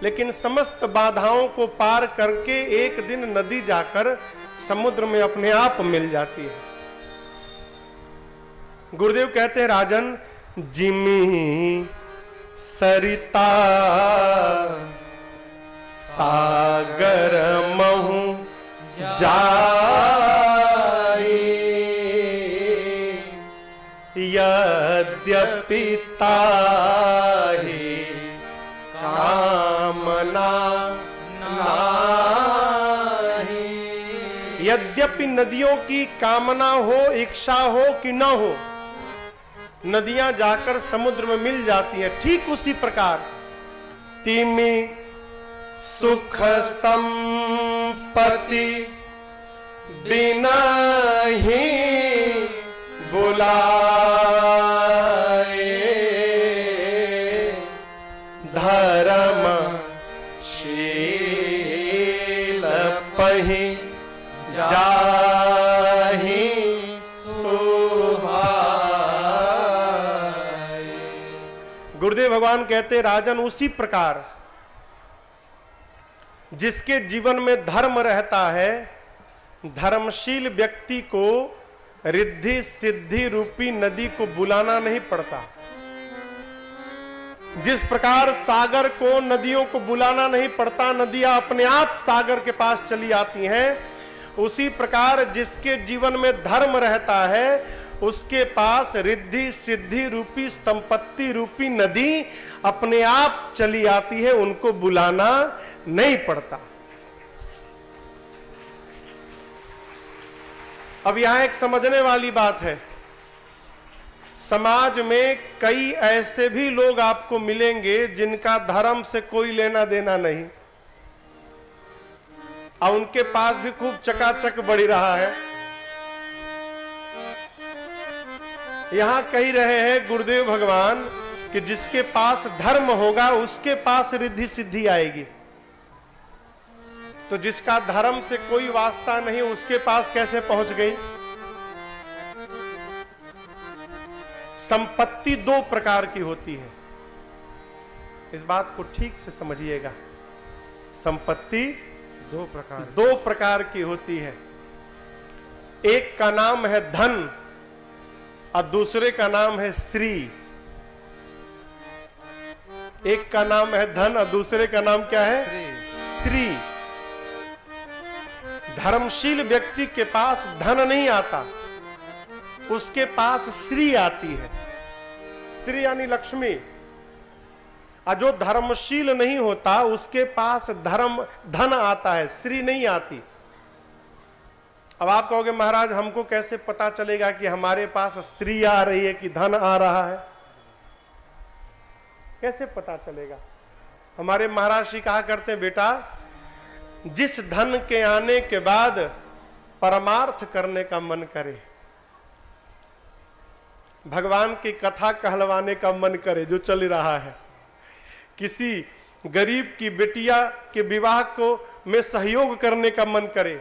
लेकिन समस्त बाधाओं को पार करके एक दिन नदी जाकर समुद्र में अपने आप मिल जाती है। गुरुदेव कहते हैं राजन, जिमी सरिता सागर महु जाई, यद्यपि ताहि कामना नाहि। यद्यपि नदियों की कामना हो, इच्छा हो कि न हो, नदियां जाकर समुद्र में मिल जाती हैं। ठीक उसी प्रकार तिमी सुख संपत्ति बिना ही बुलाए, धर्म शील पहि जाहि शोभाए। गुरुदेव भगवान कहते राजन, उसी प्रकार जिसके जीवन में धर्म रहता है, धर्मशील व्यक्ति को रिद्धि सिद्धि रूपी नदी को बुलाना नहीं पड़ता। जिस प्रकार सागर को नदियों को बुलाना नहीं पड़ता, नदियां अपने आप सागर के पास चली आती हैं, उसी प्रकार जिसके जीवन में धर्म रहता है उसके पास रिद्धि सिद्धि रूपी संपत्ति रूपी नदी अपने आप चली आती है, उनको बुलाना नहीं पड़ता। अब यहां एक समझने वाली बात है, समाज में कई ऐसे भी लोग आपको मिलेंगे जिनका धर्म से कोई लेना देना नहीं, और उनके पास भी खूब चकाचक बढ़ी रहा है। यहां कह रहे हैं गुरुदेव भगवान कि जिसके पास धर्म होगा उसके पास रिद्धि सिद्धि आएगी। तो जिसका धर्म से कोई वास्ता नहीं उसके पास कैसे पहुंच गई? संपत्ति दो प्रकार की होती है, इस बात को ठीक से समझिएगा। संपत्ति दो प्रकार की होती है। एक का नाम है धन और दूसरे का नाम है श्री। एक का नाम है धन और दूसरे का नाम क्या है? श्री। धर्मशील व्यक्ति के पास धन नहीं आता, उसके पास श्री आती है। श्री यानी लक्ष्मी। और जो धर्मशील नहीं होता उसके पास धन आता है, श्री नहीं आती। अब आप कहोगे महाराज हमको कैसे पता चलेगा कि हमारे पास श्री आ रही है कि धन आ रहा है? कैसे पता चलेगा? हमारे महाराज जी कहा करते बेटा, जिस धन के आने के बाद परमार्थ करने का मन करे, भगवान की कथा कहलवाने का मन करे, जो चल रहा है, किसी गरीब की बेटिया के विवाह को में सहयोग करने का मन करे,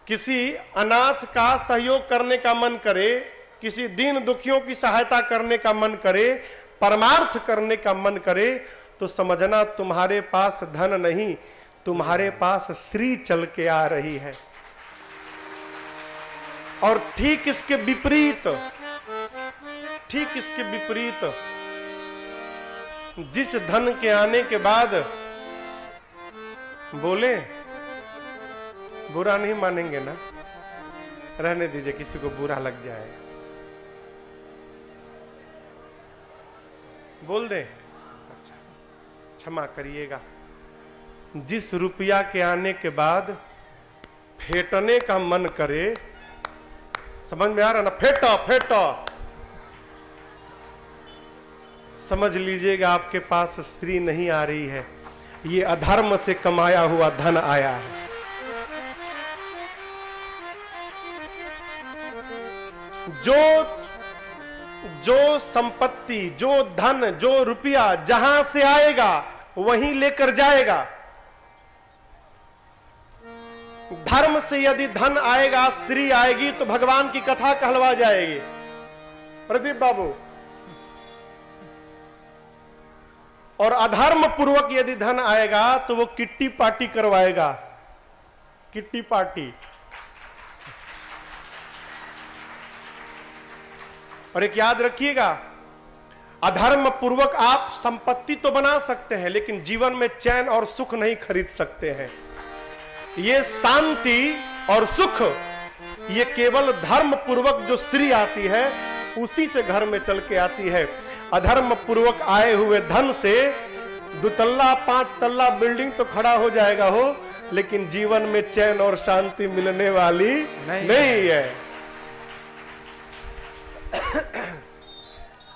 किसी अनाथ का सहयोग करने का मन करे, किसी दीन दुखियों की सहायता करने का मन करे, परमार्थ करने का मन करे, तो समझना तुम्हारे पास धन नहीं, तुम्हारे पास श्री चल के आ रही है। और ठीक इसके विपरीत, जिस धन के आने के बाद बोले, बुरा नहीं मानेंगे ना? रहने दीजिए, किसी को बुरा लग जाए, बोल दे, अच्छा क्षमा करिएगा। जिस रुपया के आने के बाद फेंटने का मन करे, समझ में आ रहा ना? फेंटो, समझ लीजिएगा आपके पास श्री नहीं आ रही है, ये अधर्म से कमाया हुआ धन आया है। जो संपत्ति, जो धन, जो रुपया जहां से आएगा वहीं लेकर जाएगा। धर्म से यदि धन आएगा, श्री आएगी, तो भगवान की कथा कहलवा जाएगी। प्रदीप बाबू, और अधर्म पूर्वक यदि धन आएगा तो वो किट्टी पार्टी करवाएगा, किट्टी पार्टी। और एक याद रखिएगा, अधर्म पूर्वक आप संपत्ति तो बना सकते हैं लेकिन जीवन में चैन और सुख नहीं खरीद सकते हैं। ये शांति और सुख ये केवल धर्म पूर्वक जो श्री आती है उसी से घर में चल के आती है। अधर्म पूर्वक आए हुए धन से 2 तल्ला 5 तल्ला बिल्डिंग तो खड़ा हो जाएगा हो, लेकिन जीवन में चैन और शांति मिलने वाली नहीं है।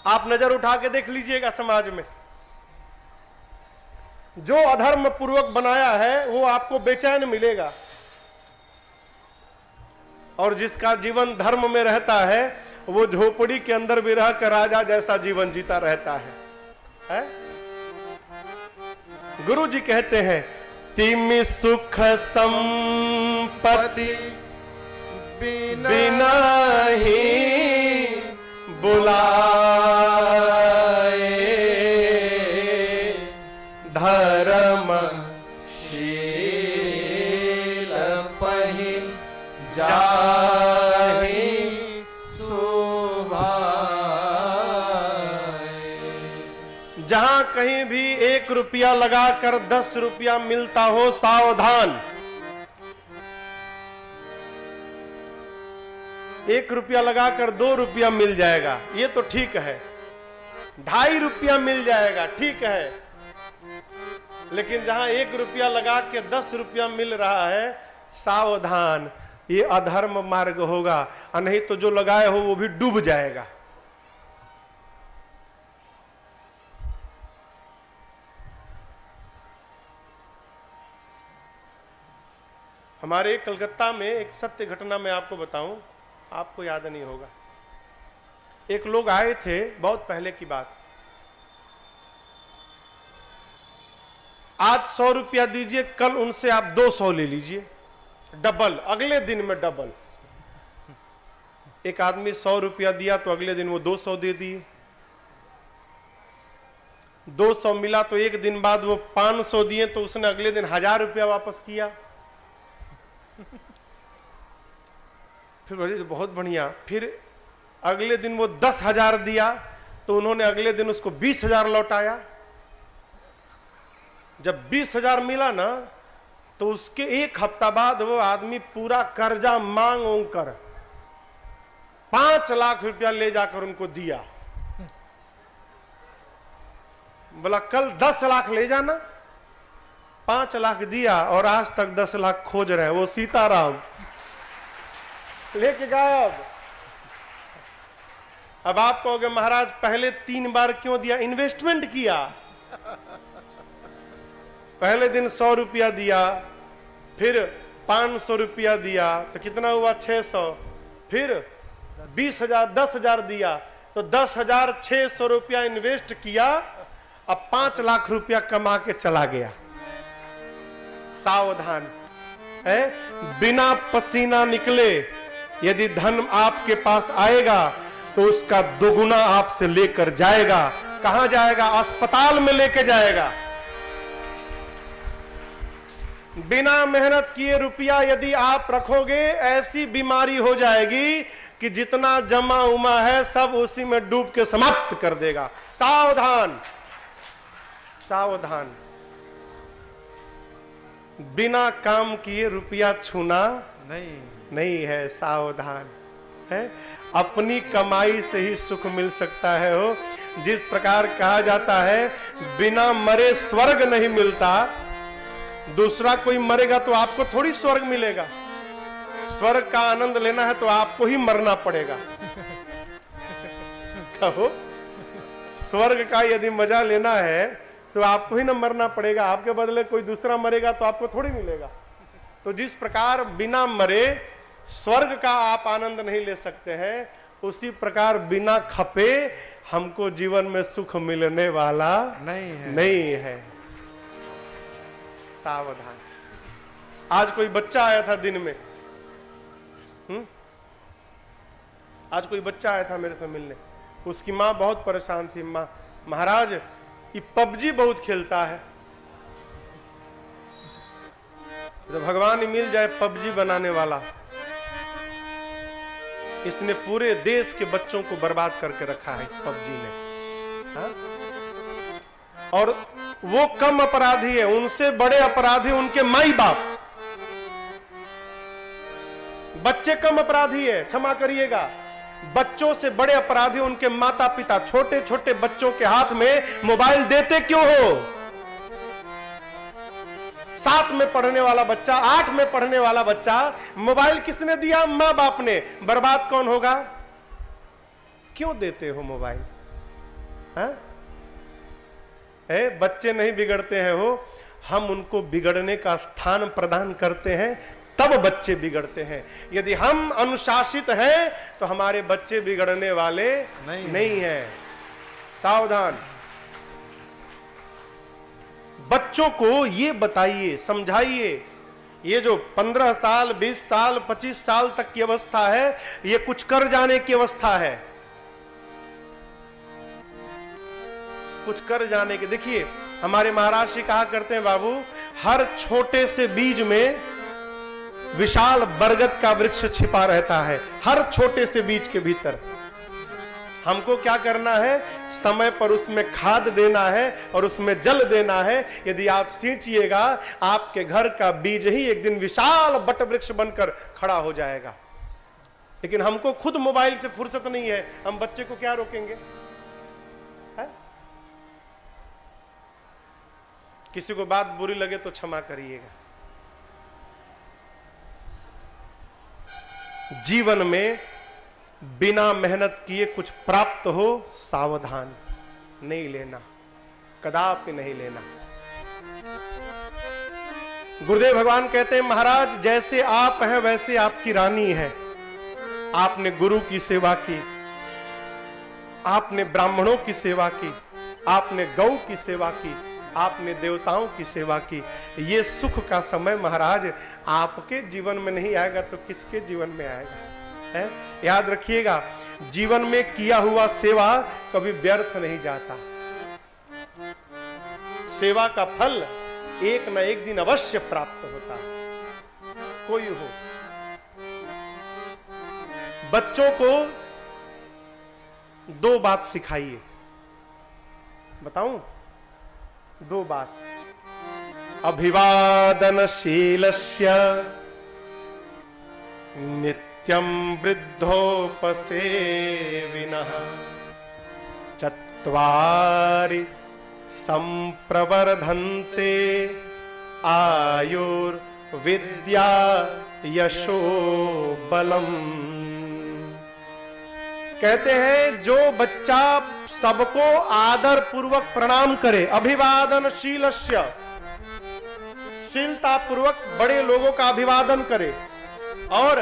आप नजर उठा के देख लीजिएगा, समाज में जो अधर्म पूर्वक बनाया है वो आपको बेचैन मिलेगा, और जिसका जीवन धर्म में रहता है वो झोपड़ी के अंदर भी रहकर राजा जैसा जीवन जीता रहता है? गुरु जी कहते हैं, तिमि सुख संपत्ति बिना ही बुलाए, धर्म शील पहि जाहि शोभाए। जहां कहीं भी 1 रुपया लगाकर 10 रुपया मिलता हो, सावधान। 1 रुपया लगाकर 2 रुपया मिल जाएगा, ये तो ठीक है। 2.5 रुपया मिल जाएगा, ठीक है। लेकिन जहां 1 रुपया लगा के 10 रुपया मिल रहा है, सावधान, ये अधर्म मार्ग होगा, और नहीं तो जो लगाए हो वो भी डूब जाएगा। हमारे कलकत्ता में एक सत्य घटना मैं आपको बताऊं, आपको याद नहीं होगा। एक लोग आए थे, बहुत पहले की बात, आज 100 रुपया दीजिए, कल उनसे आप 200 ले लीजिए, डबल, अगले दिन में डबल। एक आदमी 100 रुपया दिया तो अगले दिन वो 200 दे दिए, 200 मिला तो एक दिन बाद वो 500 दिए, तो उसने अगले दिन 1000 रुपया वापस किया। फिर बोले बहुत बढ़िया, फिर अगले दिन वो 10,000 दिया, तो उन्होंने अगले दिन उसको 20,000 लौटाया। जब 20,000 मिला ना, तो उसके 1 हफ्ता बाद वो आदमी पूरा कर्जा मांग कर 5 लाख रुपया ले जाकर उनको दिया। बोला कल 10 लाख ले जाना, 5 लाख दिया, और आज तक 10 लाख खोज रहे हैं। वो सीताराम लेके गायब। अब आप कहोगे महाराज पहले 3 बार क्यों दिया? इन्वेस्टमेंट किया। पहले दिन 100 रुपया दिया, फिर 500 रुपया दिया, तो कितना हुआ? 600। फिर 20,000, 10,000 दिया, तो 10,600 रुपया इन्वेस्ट किया, अब 5 लाख रुपया कमा के चला गया। सावधान है, बिना पसीना निकले यदि धन आपके पास आएगा तो उसका दोगुना आपसे लेकर जाएगा। कहां जाएगा? अस्पताल में लेके जाएगा। बिना मेहनत किए रुपया यदि आप रखोगे, ऐसी बीमारी हो जाएगी कि जितना जमा उमा है सब उसी में डूब के समाप्त कर देगा। सावधान, सावधान। बिना काम किए रुपया छूना नहीं है, सावधान है। अपनी कमाई से ही सुख मिल सकता है। हो जिस प्रकार कहा जाता है बिना मरे स्वर्ग नहीं मिलता, दूसरा कोई मरेगा तो आपको थोड़ी स्वर्ग मिलेगा। स्वर्ग का आनंद लेना है तो आपको ही मरना पड़ेगा। कहो, स्वर्ग का यदि मजा लेना है तो आपको ही ना मरना पड़ेगा, आपके बदले कोई दूसरा मरेगा तो आपको थोड़ी मिलेगा। तो जिस प्रकार बिना मरे स्वर्ग का आप आनंद नहीं ले सकते हैं, उसी प्रकार बिना खपे हमको जीवन में सुख मिलने वाला नहीं है। सावधान। आज कोई बच्चा आया था दिन में, आज कोई बच्चा आया था मेरे से मिलने, उसकी माँ बहुत परेशान थी। माँ, महाराज ये पबजी बहुत खेलता है, तो भगवान ही मिल जाए पबजी बनाने वाला। इसने पूरे देश के बच्चों को बर्बाद करके रखा है इस पबजी ने। हा? और वो कम अपराधी है, उनसे बड़े अपराधी उनके माई बाप। बच्चे कम अपराधी है, क्षमा करिएगा, बच्चों से बड़े अपराधी उनके माता पिता। छोटे छोटे बच्चों के हाथ में मोबाइल देते क्यों हो? 7 में पढ़ने वाला बच्चा, 8 में पढ़ने वाला बच्चा, मोबाइल किसने दिया? मां बाप ने। बर्बाद कौन होगा? क्यों देते हो मोबाइल? बच्चे नहीं बिगड़ते हैं, हो हम उनको बिगड़ने का स्थान प्रदान करते हैं, तब बच्चे बिगड़ते हैं। यदि हम अनुशासित हैं तो हमारे बच्चे बिगड़ने वाले नहीं हैं। सावधान। बच्चों को ये बताइए, समझाइए, ये जो 15 साल, 20 साल, 25 साल तक की अवस्था है, ये कुछ कर जाने की अवस्था है। कुछ कर जाने के, देखिए हमारे महाराज जी कहा करते हैं, बाबू हर छोटे से बीज में विशाल बरगद का वृक्ष छिपा रहता है। हर छोटे से बीज के भीतर हमको क्या करना है? समय पर उसमें खाद देना है और उसमें जल देना है। यदि आप सींचिएगा, आपके घर का बीज ही एक दिन विशाल बट वृक्ष बनकर खड़ा हो जाएगा। लेकिन हमको खुद मोबाइल से फुर्सत नहीं है, हम बच्चे को क्या रोकेंगे? है? किसी को बात बुरी लगे तो क्षमा करिएगा। जीवन में बिना मेहनत किए कुछ प्राप्त हो, सावधान, नहीं लेना, कदापि नहीं लेना। गुरुदेव भगवान कहते हैं, महाराज जैसे आप हैं वैसे आपकी रानी है। आपने गुरु की सेवा की, आपने ब्राह्मणों की सेवा की, आपने गौ की सेवा की, आपने देवताओं की सेवा की। ये सुख का समय महाराज आपके जीवन में नहीं आएगा तो किसके जीवन में आएगा? है? याद रखिएगा, जीवन में किया हुआ सेवा कभी व्यर्थ नहीं जाता। सेवा का फल एक न एक दिन अवश्य प्राप्त होता है, कोई हो। बच्चों को दो बात सिखाइए, बताऊं? दो बात। अभिवादनशीलस्य नित्यं वृद्धोपसेविनः चत्वारि संप्रवर्धन्ते आयुर्विद्या यशो बलम्। कहते हैं जो बच्चा सबको आदर पूर्वक प्रणाम करे, अभिवादनशीलस्य, शीलता पूर्वक बड़े लोगों का अभिवादन करे, और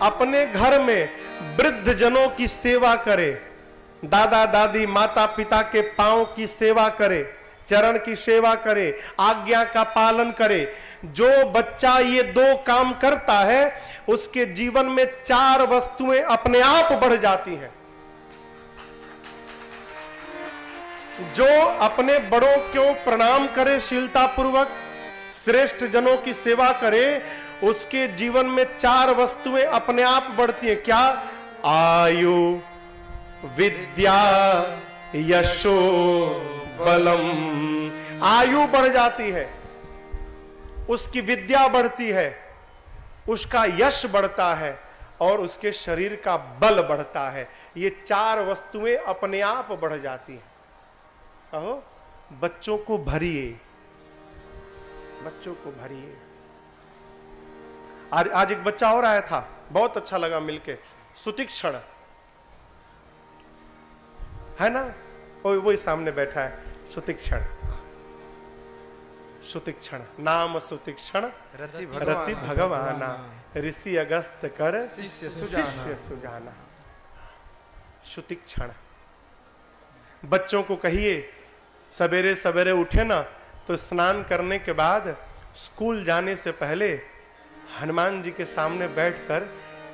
अपने घर में वृद्ध जनों की सेवा करे, दादा दादी माता पिता के पांव की सेवा करे, चरण की सेवा करे, आज्ञा का पालन करे। जो बच्चा ये दो काम करता है उसके जीवन में चार वस्तुएं अपने आप बढ़ जाती हैं। जो अपने बड़ों को प्रणाम करे, शीलता पूर्वक श्रेष्ठ जनों की सेवा करे, उसके जीवन में चार वस्तुएं अपने आप बढ़ती हैं। क्या? आयु, विद्या, यशो बलम। आयु बढ़ जाती है, उसकी विद्या बढ़ती है, उसका यश बढ़ता है और उसके शरीर का बल बढ़ता है। ये चार वस्तुएं अपने आप बढ़ जाती हैं। कहो, बच्चों को भरिए, बच्चों को भरिए। आज एक बच्चा और आया था, बहुत अच्छा लगा मिलके, सुतीक्षण है ना, वही सामने बैठा है, सुतीक्षण। सुतीक्षण नाम सुतीक्षण रति भगवाना, ऋषि अगस्त कर शिष्य सुजाना। सुतीक्षण। बच्चों को कहिए सवेरे सवेरे उठे ना तो स्नान करने के बाद स्कूल जाने से पहले हनुमान जी के सामने बैठकर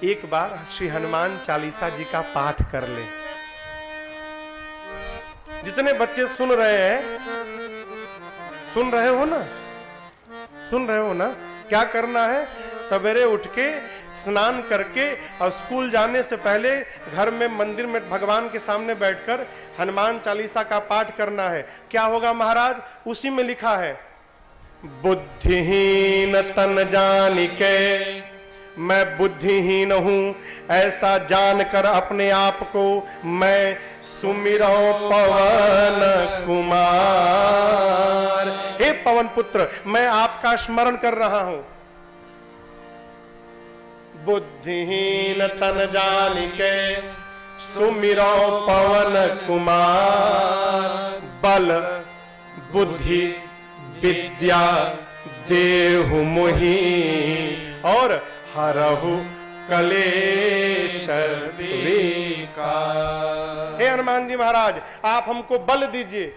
एक बार श्री हनुमान चालीसा जी का पाठ कर ले। जितने बच्चे सुन रहे हैं, सुन रहे हो ना, सुन रहे हो ना, क्या करना है? सवेरे उठ के स्नान करके और स्कूल जाने से पहले घर में मंदिर में भगवान के सामने बैठकर हनुमान चालीसा का पाठ करना है। क्या होगा महाराज? उसी में लिखा है, बुद्धिहीन तन जानिके मैं बुद्धिहीन हूं, ऐसा जानकर अपने आप को मैं सुमिरो पवन कुमार। हे पवन पुत्र, मैं आपका स्मरण कर रहा हूं। बुद्धिहीन तन जानिके सुमिरो पवन कुमार, बल बुद्धि विद्या देहु मोहि और हरहु कलेश विकार। हे हनुमान जी महाराज, आप हमको बल दीजिए,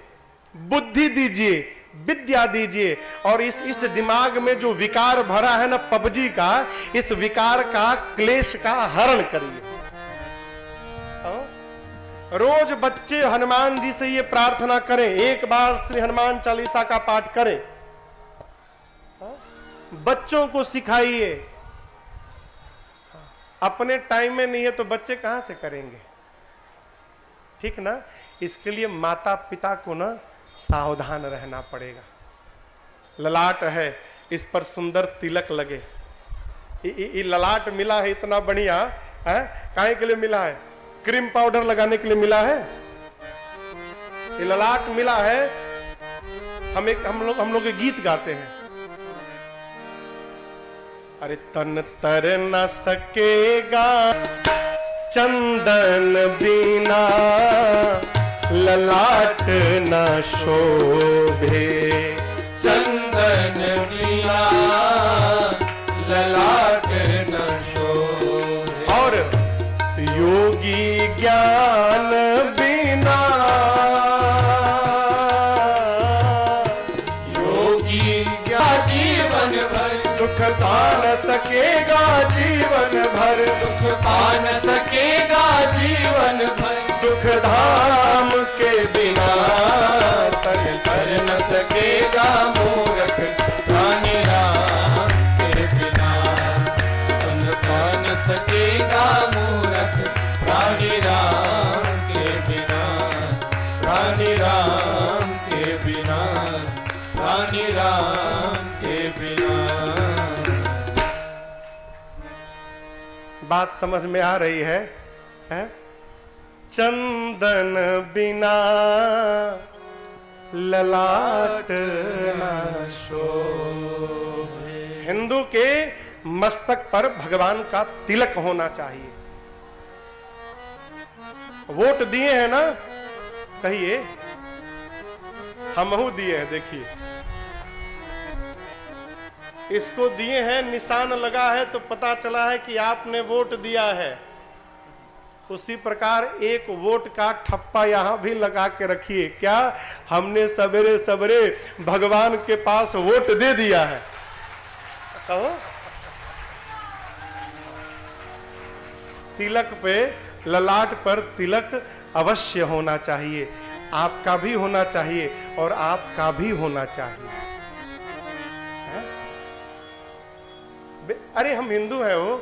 बुद्धि दीजिए, विद्या दीजिए, और इस दिमाग में जो विकार भरा है ना पबजी का, इस विकार का, क्लेश का हरण करिए। रोज बच्चे हनुमान जी से ये प्रार्थना करें, एक बार श्री हनुमान चालीसा का पाठ करें, बच्चों को सिखाइए। अपने टाइम में नहीं है तो बच्चे कहां से करेंगे? ठीक ना? इसके लिए माता पिता को ना सावधान रहना पड़ेगा। ललाट है, इस पर सुंदर तिलक लगे, ये ललाट मिला है इतना बढ़िया है? काहे के लिए मिला है? क्रीम पाउडर लगाने के लिए मिला है? ये ललाट मिला है। हम लोग गीत गाते हैं, अरे तन तर न सकेगा चंदन बिना, ललाट न शोभे चंदन बिना, ललाट न शोभे। और योगी ज्ञान बिना, योगी ज्ञान जीवन भर सुख पान सकेगा जीवन भर, सुख पान सकेगा जीवन भर। सुख धाम के बिना तन तर न सकेगा मूरख प्राणी राम के बिना, सुन पान सकेगा मूरख प्राणी राम के बिना, प्राणी राम के बिना, प्राणी राम के बिना। बात समझ में आ रही है? चंदन बिना ललाट न शोभे। हिंदू के मस्तक पर भगवान का तिलक होना चाहिए। वोट दिए हैं ना, कहिए हमहू दिए हैं। देखिए इसको दिए हैं, निशान लगा है तो पता चला है कि आपने वोट दिया है। उसी प्रकार एक वोट का ठप्पा यहां भी लगा के रखिए। क्या हमने सवेरे सवेरे भगवान के पास वोट दे दिया है? कहो तिलक पे, ललाट पर तिलक अवश्य होना चाहिए। आपका भी होना चाहिए और आपका भी होना चाहिए। अरे हम हिंदू है, वो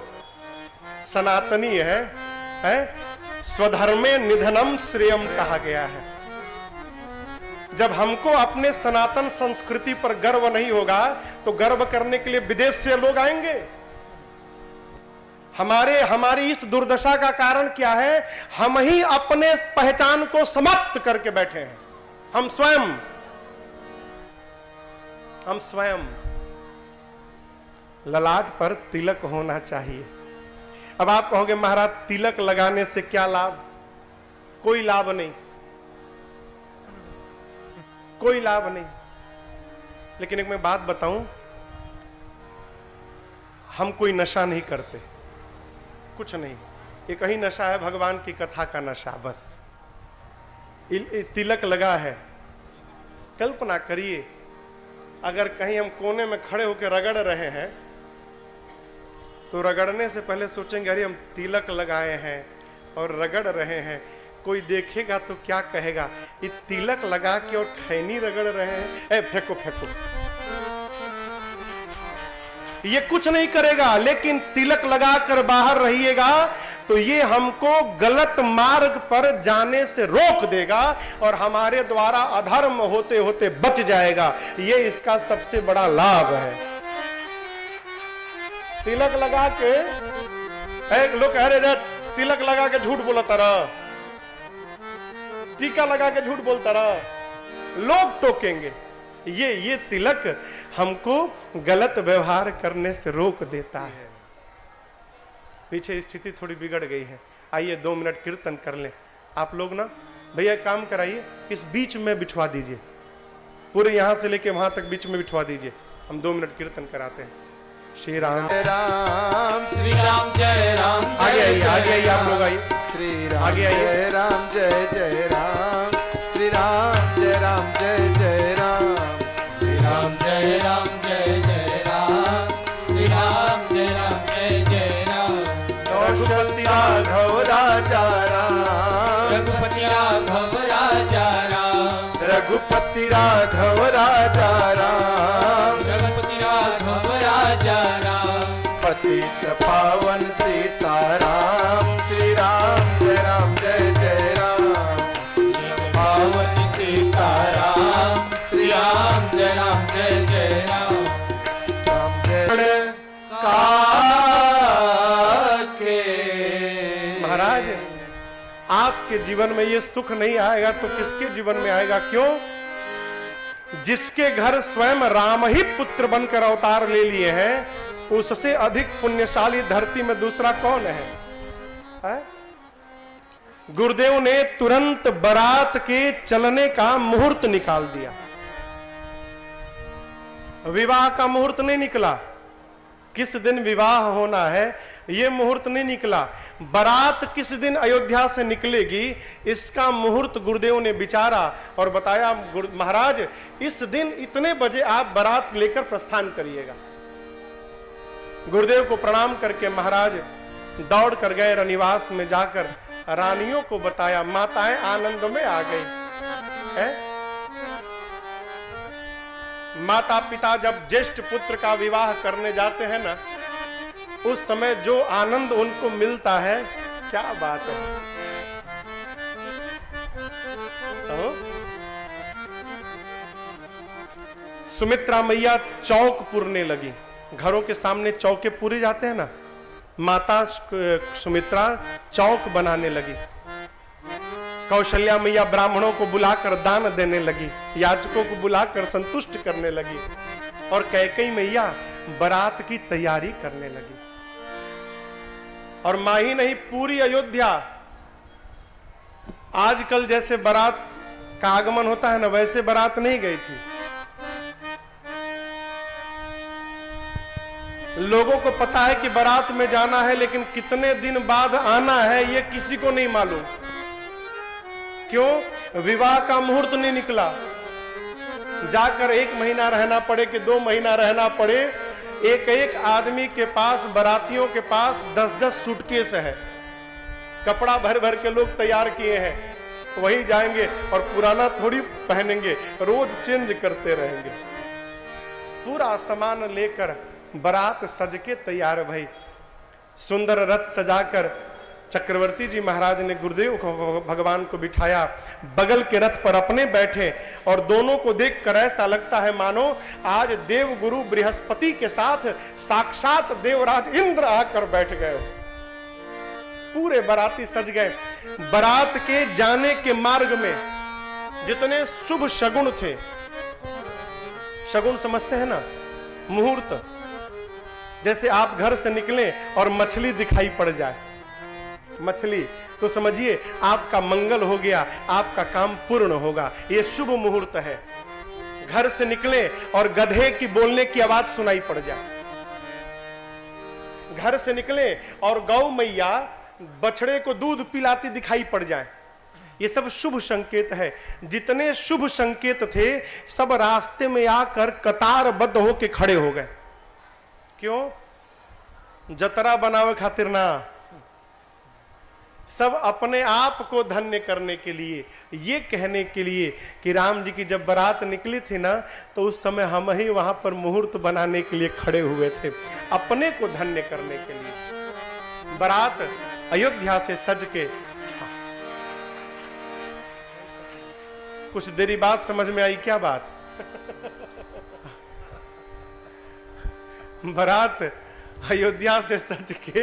सनातनी है? स्वधर्मे निधनम श्रेयम कहा गया है। जब हमको अपने सनातन संस्कृति पर गर्व नहीं होगा तो गर्व करने के लिए विदेश से लोग आएंगे। हमारी इस दुर्दशा का कारण क्या है? हम ही अपने पहचान को समाप्त करके बैठे हैं। हम स्वयं। ललाट पर तिलक होना चाहिए। अब आप कहोगे महाराज तिलक लगाने से क्या लाभ? कोई लाभ नहीं, कोई लाभ नहीं। लेकिन एक मैं बात बताऊं, हम कोई नशा नहीं करते, कुछ नहीं। एक ही नशा है, भगवान की कथा का नशा, बस। तिलक लगा है। कल्पना करिए अगर कहीं हम कोने में खड़े होकर रगड़ रहे हैं तो रगड़ने से पहले सोचेंगे अरे हम तिलक लगाए हैं और रगड़ रहे हैं, कोई देखेगा तो क्या कहेगा? ये तिलक लगा के और खैनी रगड़ रहे हैं। फेंको फेंको, ये कुछ नहीं करेगा। लेकिन तिलक लगाकर बाहर रहिएगा तो ये हमको गलत मार्ग पर जाने से रोक देगा और हमारे द्वारा अधर्म होते होते बच जाएगा। ये इसका सबसे बड़ा लाभ है। तिलक लगा के लोग कह रहे तिलक लगा के झूठ बोलता रहा, टीका लगा के झूठ बोलता रहा, लोग टोकेंगे। ये तिलक हमको गलत व्यवहार करने से रोक देता है। पीछे स्थिति थोड़ी बिगड़ गई है। आइए 2 मिनट कीर्तन कर लें। आप लोग ना भैया काम कराइए, इस बीच में बिछवा दीजिए, पूरे यहां से लेके वहां तक बीच में बिछवा दीजिए। हम 2 मिनट कीर्तन कराते हैं। श्री राम जय राम, श्री राम जय राम, आगे आइए आप लोग आइए। श्री राम आगे आइए। जय राम जय जय राम, श्री राम जय राम जय जय राम, श्री राम जय राम जय जय राम, श्री राम जय राम जय जय राम। रघुपति राघव राजा राम, रघुपति राघव राजा राम, रघुपति राघव राजा राम, रघुपति राघव राजा राम। पतित पावन सीताराम, श्री राम जय जय राम, पावन सीताराम, श्री राम जय जय राम। राम जय का के महाराज आपके जीवन में ये सुख नहीं आएगा तो किसके जीवन में आएगा? क्यों? जिसके घर स्वयं राम ही पुत्र बनकर अवतार ले लिए हैं, उससे अधिक पुण्यशाली धरती में दूसरा कौन है? गुरुदेव ने तुरंत बारात के चलने का मुहूर्त निकाल दिया। विवाह का मुहूर्त नहीं निकला, किस दिन विवाह होना है यह मुहूर्त नहीं निकला। बारात किस दिन अयोध्या से निकलेगी इसका मुहूर्त गुरुदेव ने विचारा और बताया, महाराज इस दिन इतने बजे आप बारात लेकर प्रस्थान करिएगा। गुरुदेव को प्रणाम करके महाराज दौड़ कर गए रनिवास में, जाकर रानियों को बताया। माताएं आनंद में आ गई है? माता पिता जब ज्येष्ठ पुत्र का विवाह करने जाते हैं ना, उस समय जो आनंद उनको मिलता है, क्या बात है। तो सुमित्रा मैया चौक पुरने लगी। घरों के सामने चौके पूरे जाते हैं ना, माता सुमित्रा चौक बनाने लगी। कौशल्या मैया ब्राह्मणों को बुलाकर दान देने लगी, याचकों को बुलाकर संतुष्ट करने लगी, और कैकेयी मैया बारात की तैयारी करने लगी। और मां ही नहीं, पूरी अयोध्या आजकल जैसे बारात का आगमन होता है ना, वैसे बारात नहीं गई थी। लोगों को पता है कि बारात में जाना है, लेकिन कितने दिन बाद आना है ये किसी को नहीं मालूम। क्यों? विवाह का मुहूर्त नहीं निकला। जाकर 1 महीना रहना पड़े कि 2 महीना रहना पड़े, एक एक आदमी के पास, बारातियों के पास 10-10 सूटकेस है। कपड़ा भर भर के लोग तैयार किए हैं, वही जाएंगे और पुराना थोड़ी पहनेंगे, रोज चेंज करते रहेंगे। पूरा सामान लेकर बारात सज के तैयार भई। सुंदर रथ सजाकर चक्रवर्ती जी महाराज ने गुरुदेव को, भगवान को बिठाया, बगल के रथ पर अपने बैठे, और दोनों को देखकर ऐसा लगता है मानो आज देव गुरु बृहस्पति के साथ साक्षात देवराज इंद्र आकर बैठ गए। पूरे बाराती सज गए। बारात के जाने के मार्ग में जितने शुभ शगुन थे, शगुन समझते हैं ना, मुहूर्त, जैसे आप घर से निकले और मछली दिखाई पड़ जाए, मछली, तो समझिए आपका मंगल हो गया, आपका काम पूर्ण होगा, ये शुभ मुहूर्त है। घर से निकले और गधे की बोलने की आवाज सुनाई पड़ जाए, घर से निकले और गौ मैया बछड़े को दूध पिलाती दिखाई पड़ जाए, ये सब शुभ संकेत है। जितने शुभ संकेत थे सब रास्ते में आकर कतारबद्ध होके खड़े हो गए। क्यों? जतरा बनावे खातिर ना, सब अपने आप को धन्य करने के लिए, ये कहने के लिए कि राम जी की जब बारात निकली थी ना, तो उस समय हम ही वहां पर मुहूर्त बनाने के लिए खड़े हुए थे, अपने को धन्य करने के लिए। बारात अयोध्या से सज के, कुछ देरी बाद समझ में आई क्या बात? बारात अयोध्या से सज के